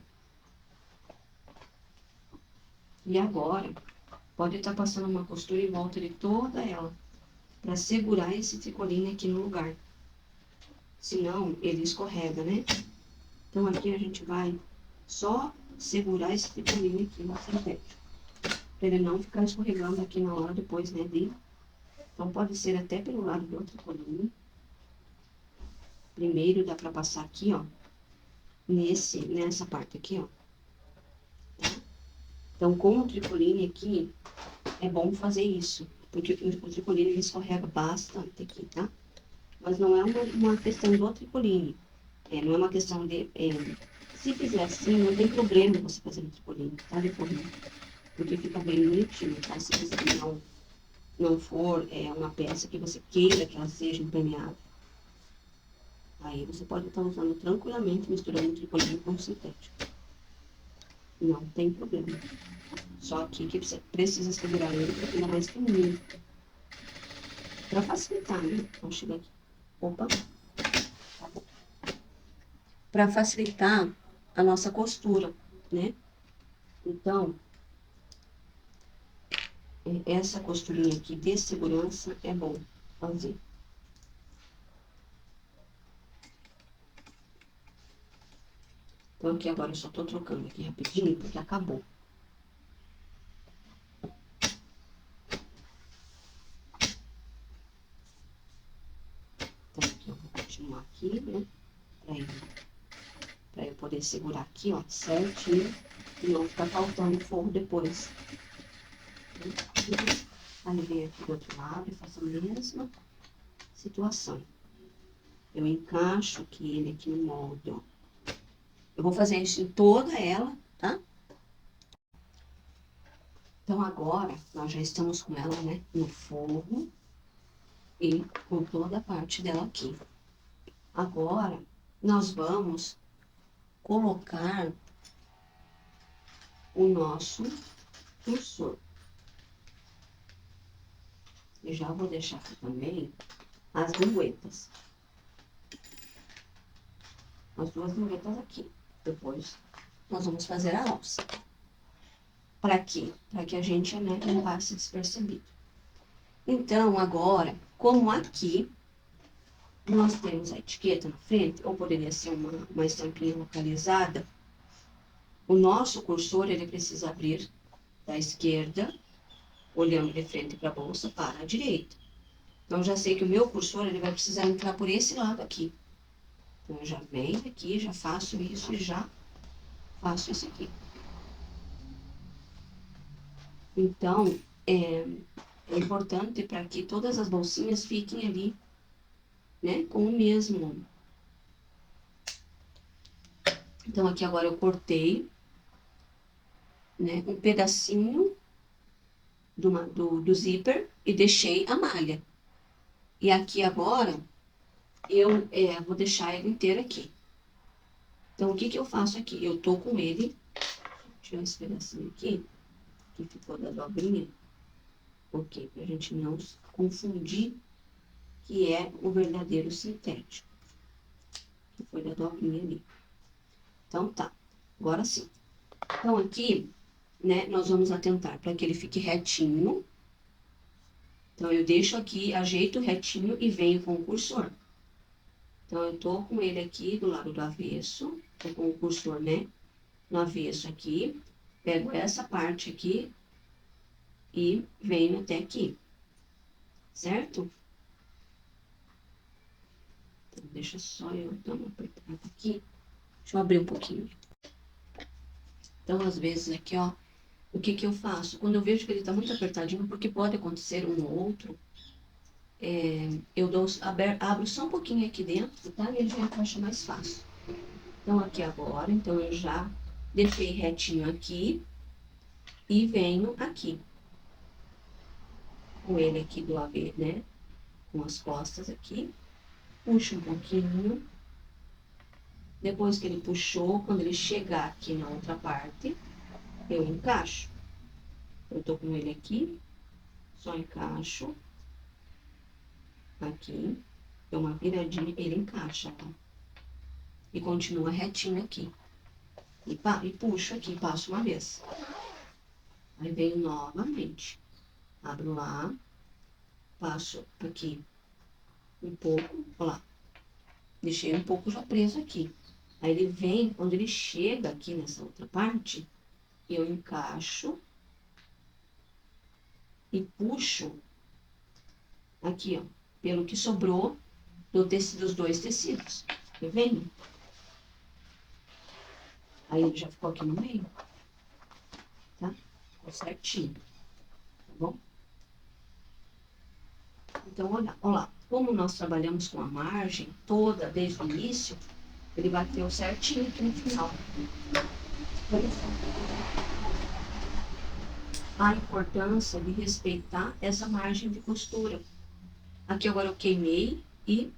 Speaker 1: E agora, pode estar passando uma costura em volta de toda ela, para segurar esse tricoline aqui no lugar. Senão, ele escorrega, né? Então, aqui a gente vai só segurar esse tricoline aqui no sintético, para ele não ficar escorregando aqui na hora depois, né, de... Então, pode ser até pelo lado do tricoline. Primeiro, dá para passar aqui, ó, nessa parte aqui, ó. Tá? Então, com o tricoline aqui, é bom fazer isso, porque o tricoline ele escorrega bastante aqui, tá? Mas não é uma questão do tricoline, não é uma questão de... se fizer assim, não tem problema você fazer no tricoline, tá? Depois, porque fica bem bonitinho, tá? Se você não for uma peça que você queira que ela seja impermeável, aí você pode estar usando tranquilamente, misturando tricoline com sintético. Não tem problema. Só aqui que você precisa segurar ele para ficar mais fininho. Para facilitar, né? Então, chega aqui. Opa. Tá bom. Para facilitar a nossa costura, né? Então, essa costurinha aqui de segurança é bom fazer. Então, aqui agora eu só tô trocando aqui rapidinho, porque acabou. Então, aqui eu vou continuar aqui, né? Pra eu poder segurar aqui, ó, certinho. E não ficar faltando forro depois. Aí venho aqui do outro lado e faço a mesma situação. Eu encaixo aqui ele aqui no molde, ó. Eu vou fazer isso em toda ela, tá? Então, agora, nós já estamos com ela, né, no forro e com toda a parte dela aqui. Agora, nós vamos colocar o nosso cursor. E já vou deixar aqui também as linguetas. As duas linguetas aqui. Depois, nós vamos fazer a alça. Para quê? Para que a gente, né, não passe despercebido. Então, agora, como aqui nós temos a etiqueta na frente, ou poderia ser uma estampinha localizada, o nosso cursor, ele precisa abrir da esquerda olhando de frente para a bolsa para a direita. Então, já sei que o meu cursor, ele vai precisar entrar por esse lado aqui. Então, eu já venho aqui, já faço isso e já faço isso aqui. Então, é importante para que todas as bolsinhas fiquem ali, né, com o mesmo. Então, aqui agora eu cortei, né, um pedacinho do zíper e deixei a malha. E aqui agora, eu vou deixar ele inteiro aqui. Então, o que que eu faço aqui? Eu tô com ele, tirar esse pedacinho aqui, que ficou da dobrinha, ok, pra gente não confundir que é o verdadeiro sintético, que foi da dobrinha ali. Então, tá, agora sim. Então, aqui, né, nós vamos atentar para que ele fique retinho. Então, eu deixo aqui, ajeito retinho e venho com o cursor. Então, eu tô com ele aqui do lado do avesso, tô com o cursor, né, no avesso aqui. Pego essa parte aqui e venho até aqui, certo? Então, deixa só eu dar uma apertada aqui. Deixa eu abrir um pouquinho. Então, às vezes aqui, ó, o que que eu faço? Quando eu vejo que ele tá muito apertadinho, porque pode acontecer um ou outro, eu abro só um pouquinho aqui dentro, tá? E ele já encaixa mais fácil. Então, aqui agora, então eu já deixei retinho aqui e venho aqui. Com ele aqui do avesso, né? Com as costas aqui. Puxo um pouquinho. Depois que ele puxou, quando ele chegar aqui na outra parte, eu encaixo. Eu tô com ele aqui, só encaixo. Aqui, dou uma viradinha, ele encaixa, tá? E continua retinho aqui. E puxo aqui, passo uma vez. Aí venho novamente. Abro lá, passo aqui um pouco, ó lá. Deixei um pouco já preso aqui. Aí ele vem, quando ele chega aqui nessa outra parte, eu encaixo e puxo aqui, ó, pelo que sobrou dos dois tecidos. Tá vendo? Aí ele já ficou aqui no meio, tá? Ficou certinho, tá bom? Então, olha lá, como nós trabalhamos com a margem toda desde o início, ele bateu certinho aqui no final. Olha só. A importância de respeitar essa margem de costura. Aqui agora eu queimei e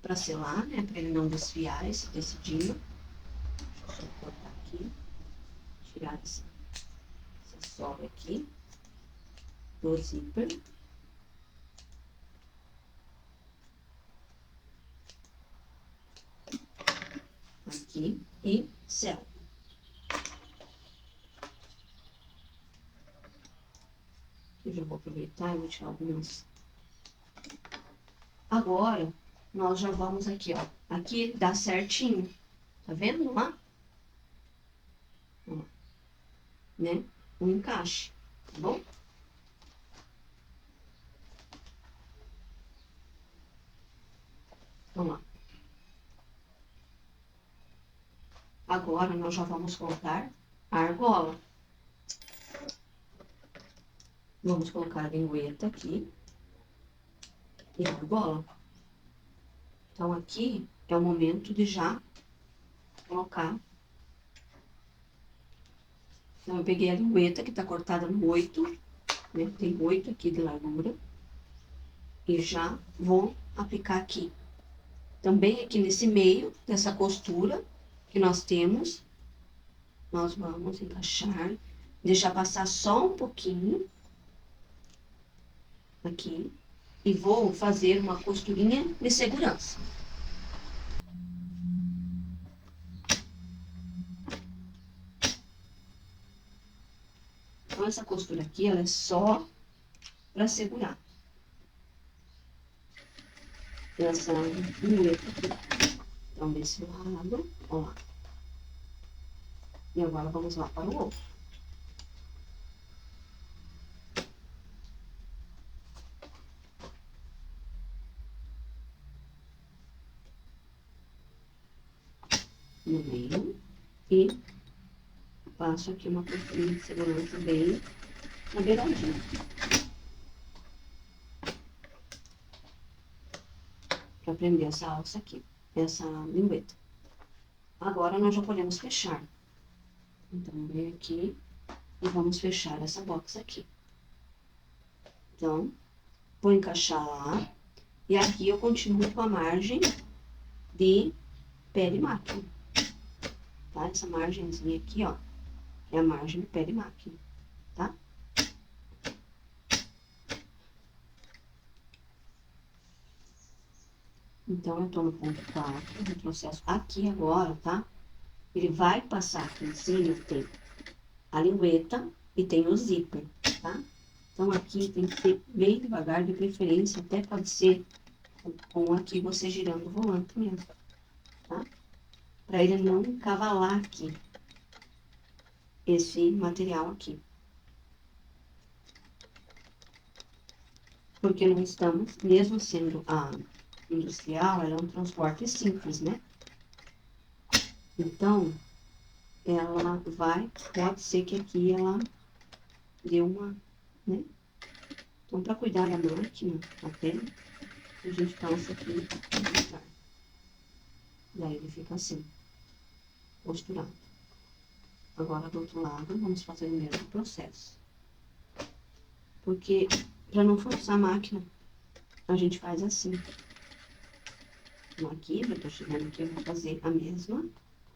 Speaker 1: para selar, né, para ele não desfiar esse tecidinho. Deixa eu só cortar aqui, tirar essa sobra aqui do zíper. Aqui e selo. Eu já vou aproveitar e vou tirar algumas. Agora, nós já vamos aqui, ó. Aqui dá certinho. Tá vendo lá? Ó, né? Um encaixe, tá bom? Vamos lá. Agora, nós já vamos colocar a argola. Vamos colocar a lingueta aqui e a argola. Então, aqui é o momento de já colocar. Então, eu peguei a lingueta que tá cortada no 8, né? Tem 8 aqui de largura. E já vou aplicar aqui. Também aqui nesse meio dessa costura que nós temos, nós vamos encaixar, deixar passar só um pouquinho aqui e vou fazer uma costurinha de segurança. Então, essa costura aqui, ela é só para segurar. Essa lingueta aqui. Então, desse lado, ó. E agora, vamos lá para o outro. no meio e passo aqui uma costurinha de segurança bem na beiradinha. Para prender essa alça aqui, essa lingueta. Agora nós já podemos fechar. Então, vem aqui e vamos fechar essa box aqui. Então, vou encaixar lá. E aqui eu continuo com a margem de pé de máquina. Tá? Essa margenzinha aqui, ó, é a margem de pé de máquina, tá? Então, eu tô no ponto 4, retrocesso aqui agora, tá? Ele vai passar aqui em cima, tem a lingueta e tem o zíper, tá? Então, aqui tem que ser bem devagar, de preferência, até pode ser com aqui você girando o volante mesmo, tá? Para ele não cavalar aqui esse material aqui. Porque não estamos, mesmo sendo a industrial, ela é um transporte simples, né? Então, ela vai, pode ser que aqui ela dê uma, né? Então, para cuidar da máquina, até, a gente passa aqui no lugar. Daí ele fica assim, posturado. Agora, do outro lado, vamos fazer o mesmo processo. Porque, para não forçar a máquina, a gente faz assim. Então, aqui, eu tô chegando aqui, eu vou fazer a mesma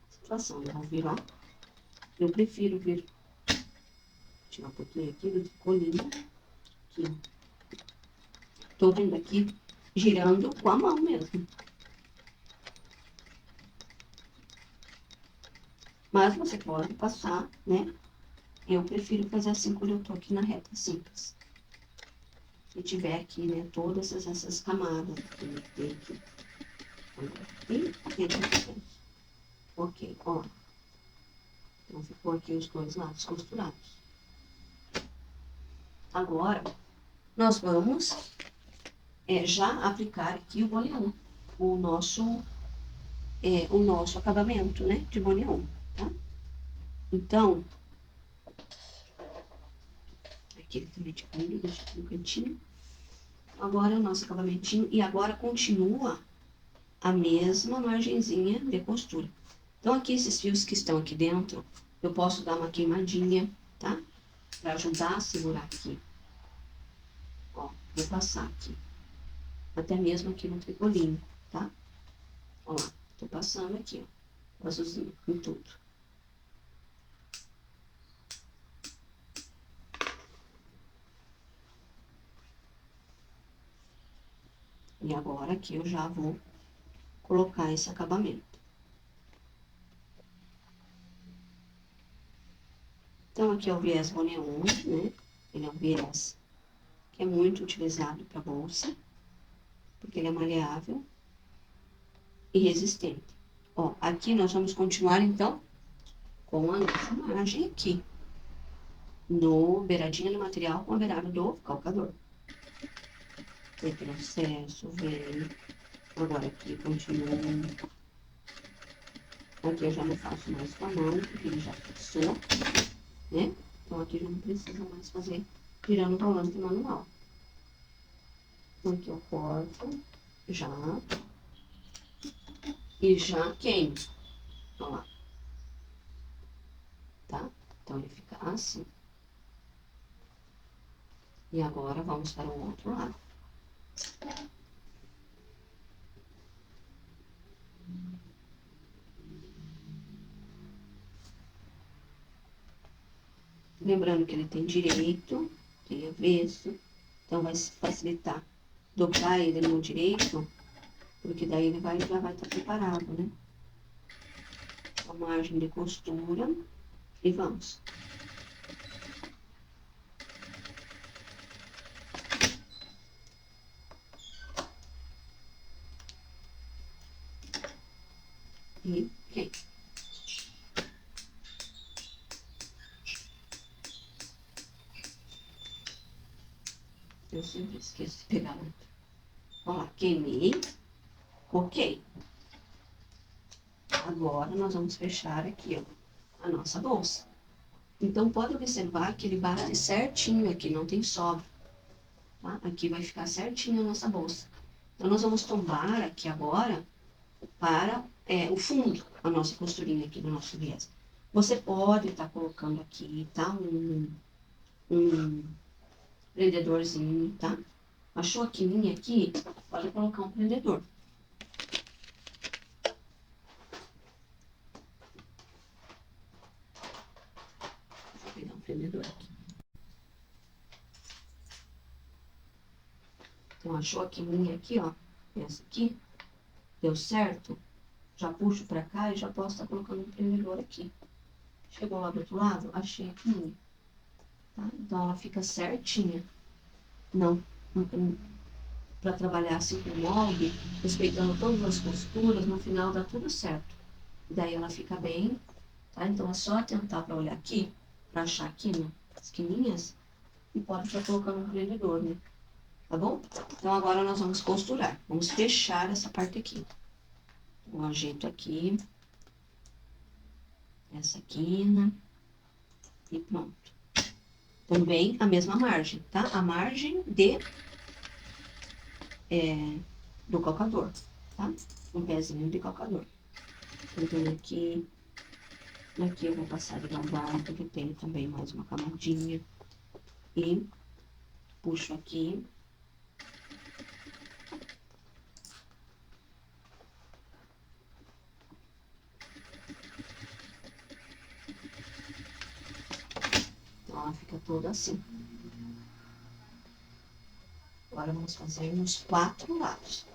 Speaker 1: situação. Eu vou virar. Eu prefiro vir, tirar um pouquinho aqui do colinho. Aqui, ó. Tô vindo aqui, girando com a mão mesmo. Mas você pode passar, né? Eu prefiro fazer assim quando eu tô aqui na reta simples. Se tiver aqui, né, todas essas camadas que tem aqui. E aqui. Ok, ó. Então, ficou aqui os dois lados costurados. Agora, nós vamos já aplicar aqui o boleom, o nosso acabamento, né, de boleom, tá? Então, aqui ele também de fundo, deixa aqui no cantinho. Agora, o nosso acabamentinho, e agora continua a mesma margenzinha de costura. Então, aqui, esses fios que estão aqui dentro, eu posso dar uma queimadinha, tá? Pra ajudar a segurar aqui. Ó, vou passar aqui. Até mesmo aqui no tricolinho, tá? Ó lá, tô passando aqui, ó. Azulzinho, em tudo. E agora aqui eu já vou colocar esse acabamento. Então, aqui é o viés boneon, né? Ele é um viés que é muito utilizado para bolsa, porque ele é maleável e resistente. Ó, aqui nós vamos continuar, então, com a nossa margem aqui. No beiradinha do material com a beirada do calcador. Vem processo, vem. Agora aqui continua. Aqui eu já não faço mais com a mão, porque ele já fixou, né? Então aqui já não precisa mais fazer girando o volante manual. Então aqui eu corto, já. E já queimo. Olha lá. Tá? Então ele fica assim. E agora vamos para o outro lado. Lembrando que ele tem direito, tem avesso, então vai facilitar dobrar ele no direito, porque daí ele já vai estar preparado, né? A margem de costura e vamos. E ok. Eu sempre esqueço de pegar outra. Ó lá, queimei. Ok. Agora, nós vamos fechar aqui, ó, a nossa bolsa. Então, pode observar que ele bate certinho aqui, não tem sobra, tá? Aqui vai ficar certinho a nossa bolsa. Então, nós vamos tomar aqui agora para o fundo, a nossa costurinha aqui do nosso viés. Você pode estar colocando aqui, tá? Um prendedorzinho, tá? Achou a quininha aqui? Pode colocar um prendedor. Deixa eu pegar um prendedor aqui. Então, achou a quininha aqui, ó. Essa aqui. Deu certo? Já puxo pra cá e já posso estar colocando um prendedor aqui. Chegou lá do outro lado? Achei a quininha. Tá? Então, ela fica certinha. Não para trabalhar assim com o molde, respeitando todas as costuras, no final dá tudo certo. E daí ela fica bem, tá? Então é só tentar para olhar aqui, para achar aqui nas esquininhas, e pode estar colocando um prendedor, né? Tá bom? Então agora nós vamos costurar. Vamos fechar essa parte aqui. Então, ajeito aqui, essa quina, e pronto. Também a mesma margem, tá? A margem do calcador, tá? Um pezinho de calcador. Então, aqui eu vou passar devagar, porque tem também mais uma camadinha. E puxo aqui. Então, ela fica toda assim. Agora, vamos fazer nos 4 lados.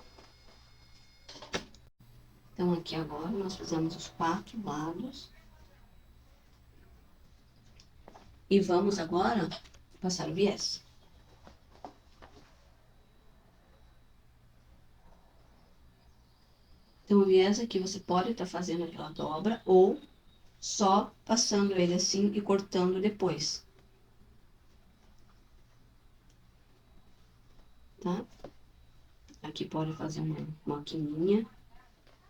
Speaker 1: Então, aqui agora, nós fizemos os 4 lados. E vamos agora passar o viés. Então, o viés aqui você pode estar fazendo aquela dobra ou só passando ele assim e cortando depois. Tá? Aqui pode fazer uma quininha.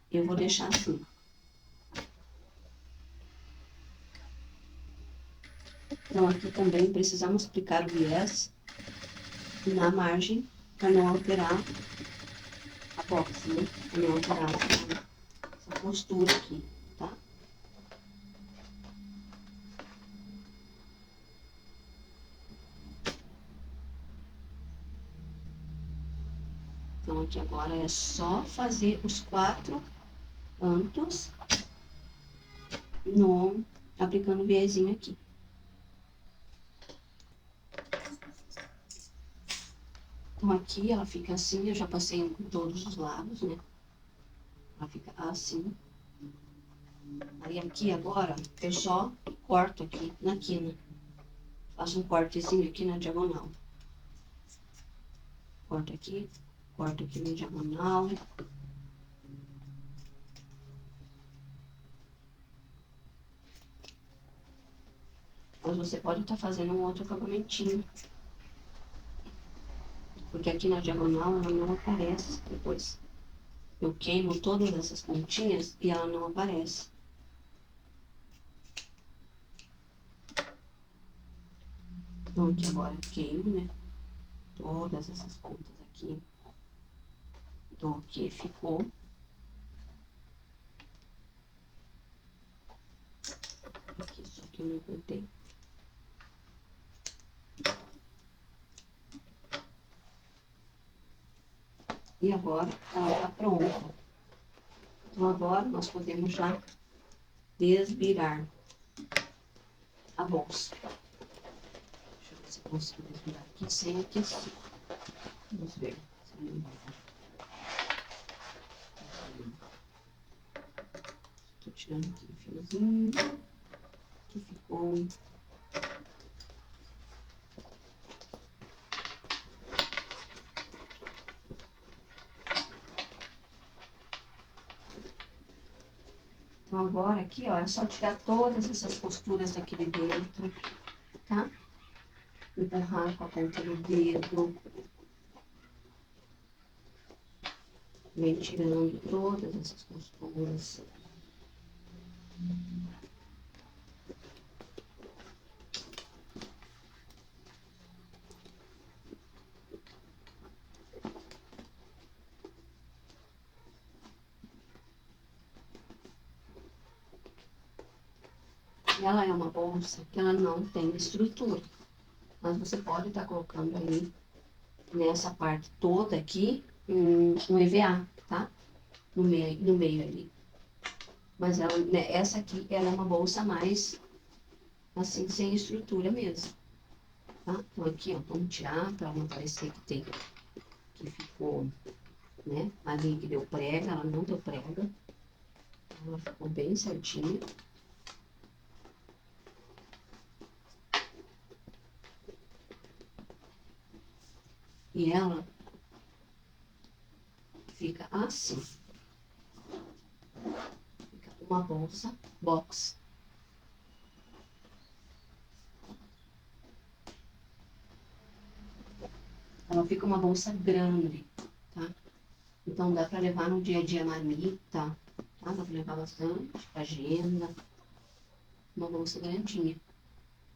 Speaker 1: Eu vou deixar assim. Então, aqui também precisamos aplicar o viés na margem para não alterar a box, né? Para não alterar essa postura aqui, tá? Então, aqui agora é só fazer os 4 cantos aplicando o viezinho aqui. Então, aqui ela fica assim, eu já passei em todos os lados, né? Ela fica assim. Aí, aqui agora, eu só corto aqui na quina. Faço um cortezinho aqui na diagonal. Corto aqui na diagonal. Mas você pode estar fazendo um outro acabamentinho. Porque aqui na diagonal ela não aparece depois. Eu queimo todas essas pontinhas e ela não aparece. Então, aqui agora eu queimo, né? Todas essas pontas aqui do que ficou. Aqui, só que eu não cortei. E agora ela tá pronta. Então, agora nós podemos já desvirar a bolsa. Deixa eu ver se eu consigo desvirar aqui sem aquecer. Vamos ver. Tô tirando aqui o fiozinho que ficou. Então, agora aqui, ó, é só tirar todas essas costuras aqui de dentro, tá? Empurrar com a ponta do dedo. Vem tirando todas essas costuras. Ela é uma bolsa que ela não tem estrutura. Mas você pode estar colocando aí, nessa parte toda aqui, um EVA, tá? No meio ali. Mas ela, né, essa aqui, ela é uma bolsa mais, assim, sem estrutura mesmo, tá? Então aqui, ó, vamos tirar para não parecer que ficou, né? Ali que deu prega, ela não deu prega. Ela ficou bem certinha. E ela fica assim. Fica uma bolsa box. Ela fica uma bolsa grande, tá? Então dá para levar no dia a dia marmita, tá? Dá para levar bastante, agenda. Uma bolsa grandinha.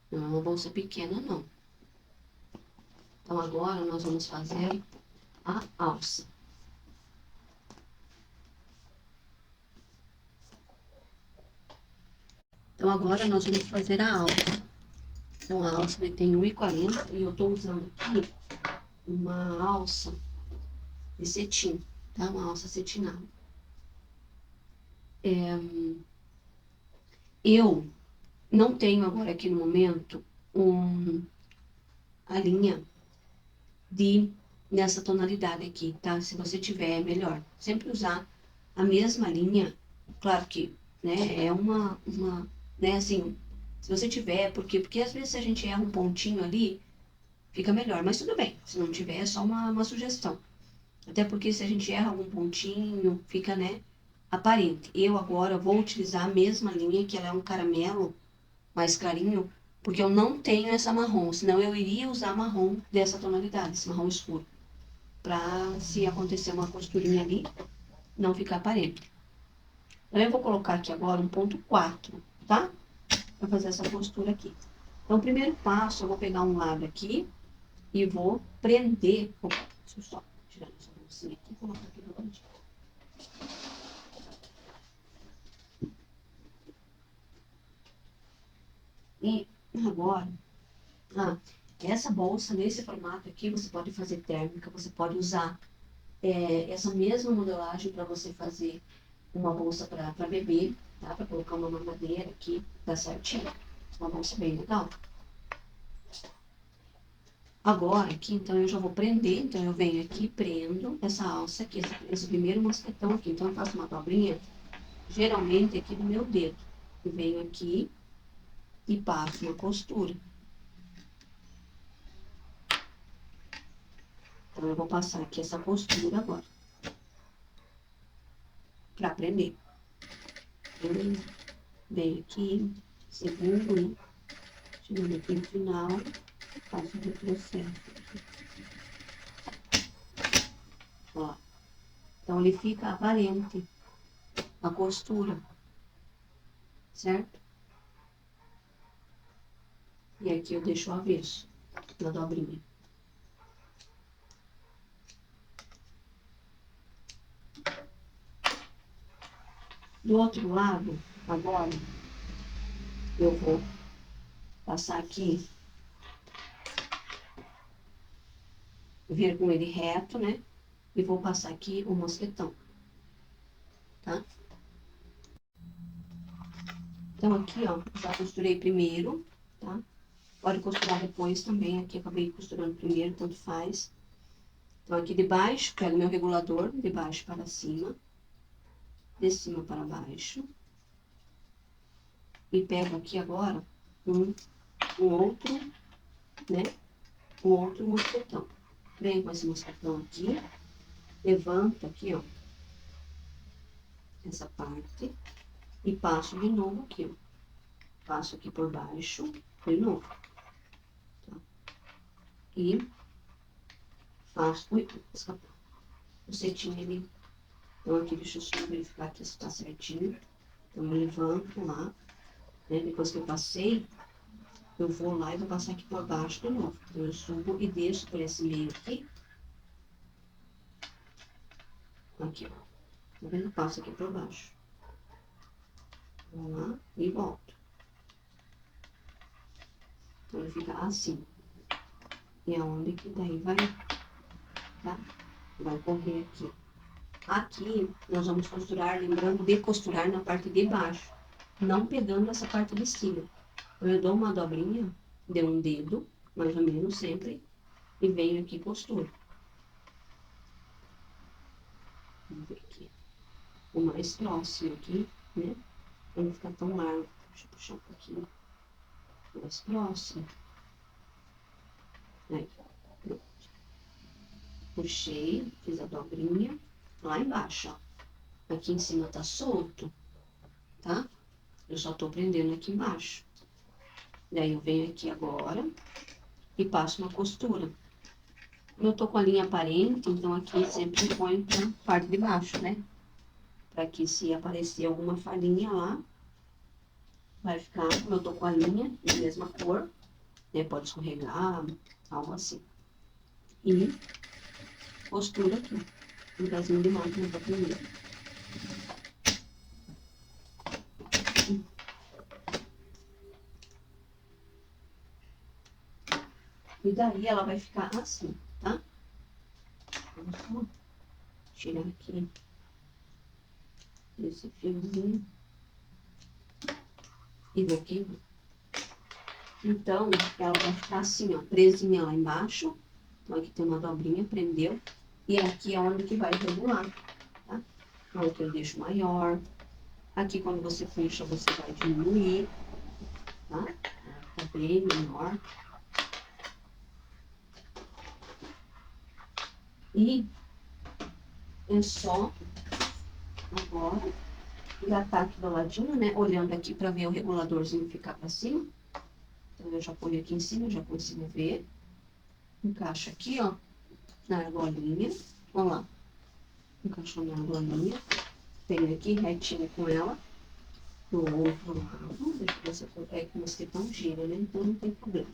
Speaker 1: Não é uma bolsa pequena, não. Então agora nós vamos fazer a alça. Então agora nós vamos fazer a alça. Então a alça tem 1,40 e eu estou usando aqui uma alça de cetim, tá? Uma alça cetinada. Eu não tenho agora aqui no momento a linha nessa tonalidade aqui, tá? Se você tiver, é melhor. Sempre usar a mesma linha. Claro que, né, é né, assim, se você tiver, porque às vezes se a gente erra um pontinho ali, fica melhor. Mas tudo bem, se não tiver, é só uma sugestão. Até porque se a gente erra algum pontinho, fica, né, aparente. Eu agora vou utilizar a mesma linha, que ela é um caramelo mais clarinho, porque eu não tenho essa marrom, senão eu iria usar marrom dessa tonalidade, esse marrom escuro, para se acontecer uma costurinha ali, não ficar aparente. Então eu vou colocar aqui agora um ponto 4, tá? Para fazer essa costura aqui. Então o primeiro passo, eu vou pegar um lado aqui e vou prender. Opa, deixa eu só tirar essa bolsinha aqui e colocar aqui no cantinho. E agora, essa bolsa, nesse formato aqui, você pode fazer térmica, você pode usar essa mesma modelagem para você fazer uma bolsa para bebê, tá? Para colocar uma mamadeira aqui, tá certinho. Uma bolsa bem legal. Agora aqui, então, eu já vou prender, então eu venho aqui, prendo essa alça aqui, esse primeiro mosquetão aqui. Então eu faço uma dobrinha, geralmente aqui no meu dedo. Eu venho aqui e passo uma costura. Então eu vou passar aqui essa costura agora. Pra prender. Venho aqui, segundo, né? Chegando aqui no final, faço o retrocesso. Ó. Então ele fica aparente a costura, certo? E aqui eu deixo o avesso na dobrinha. Do outro lado, agora, eu vou passar aqui, vir com ele reto, né? E vou passar aqui o mosquetão, tá? Então aqui, ó, já costurei primeiro, tá? Pode costurar depois também, aqui acabei costurando primeiro, tanto faz. Então aqui de baixo, pego meu regulador, de baixo para cima, de cima para baixo. E pego aqui agora um outro, né? Um outro mosquetão. Venho com esse mosquetão aqui, levanto aqui, ó, essa parte, e passo de novo aqui, ó. Passo aqui por baixo, de novo. Tá? E faço, ui, escapou. O cetim, ele, então aqui, deixa eu só verificar que está certinho. Então, eu levanto lá, né? Depois que eu passei, eu vou lá e vou passar aqui por baixo de novo. Então, eu subo e desço por esse meio aqui. Aqui, ó. Tá vendo? Passo aqui por baixo. Vou lá e volto. Então, ele fica assim. E aonde que daí vai, tá? Vai correr aqui. Aqui, nós vamos costurar, lembrando de costurar na parte de baixo. Não pegando essa parte de cima. Eu dou uma dobrinha de um dedo, mais ou menos sempre, e venho aqui e costuro. Vamos ver aqui. O mais próximo aqui, né? Pra não ficar tão largo. Deixa eu puxar um pouquinho. Mais próximo. Aí, pronto. Puxei, fiz a dobrinha. Lá embaixo, ó. Aqui em cima tá solto, tá? Eu só tô prendendo aqui embaixo. Daí eu venho aqui agora e passo uma costura. Eu tô com a linha aparente, então aqui sempre ponho pra parte de baixo, né? Pra que se aparecer alguma falhinha lá, vai ficar, como eu tô com a linha da mesma cor, né? Pode escorregar, algo assim. E costura aqui, um pezinho de máquina pra primeiro. E daí ela vai ficar assim, tá? Vamos só tirar aqui esse fiozinho e vou queimar. Então, ela vai ficar assim, ó, presinha lá embaixo. Então, aqui tem uma dobrinha, prendeu. E aqui é onde que vai regular, tá? Então, aqui eu deixo maior. Aqui, quando você puxa, você vai diminuir, tá? Ela fica bem menor. E é só agora engatar aqui do ladinho, né? Olhando aqui pra ver o reguladorzinho ficar pra cima. Então, eu já ponho aqui em cima, já consigo ver. Encaixa aqui, ó, na argolinha. Olha lá. Encaixou na argolinha. Venho aqui retinho com ela. Do outro lado. Deixa eu ver se eu pego uma tão gira, né? Então não tem problema.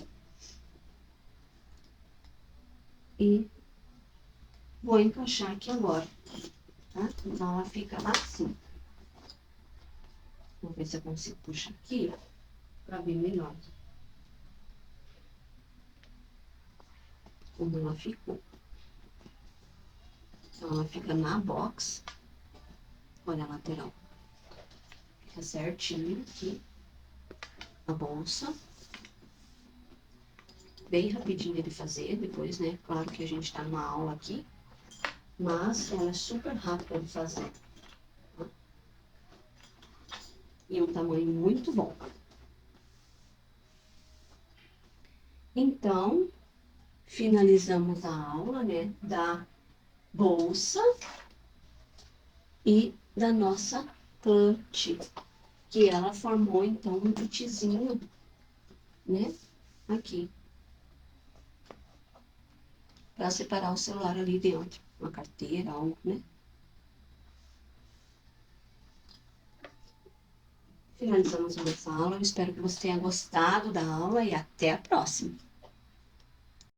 Speaker 1: E vou encaixar aqui agora, tá? Então ela fica assim. Vou ver se eu consigo puxar aqui pra ver melhor. Como ela ficou. Então ela fica na box. Olha a lateral. Fica certinho aqui. A bolsa. Bem rapidinho de fazer depois, né? Claro que a gente tá numa aula aqui. Mas ela é super rápida de fazer. Tá? E um tamanho muito bom. Então, finalizamos a aula, né? Da bolsa e da nossa clutch. Que ela formou, então, um kitzinho, né? Aqui. Para separar o celular ali dentro. Uma carteira, algo, né? Finalizamos a nossa aula. Eu espero que você tenha gostado da aula e até a próxima.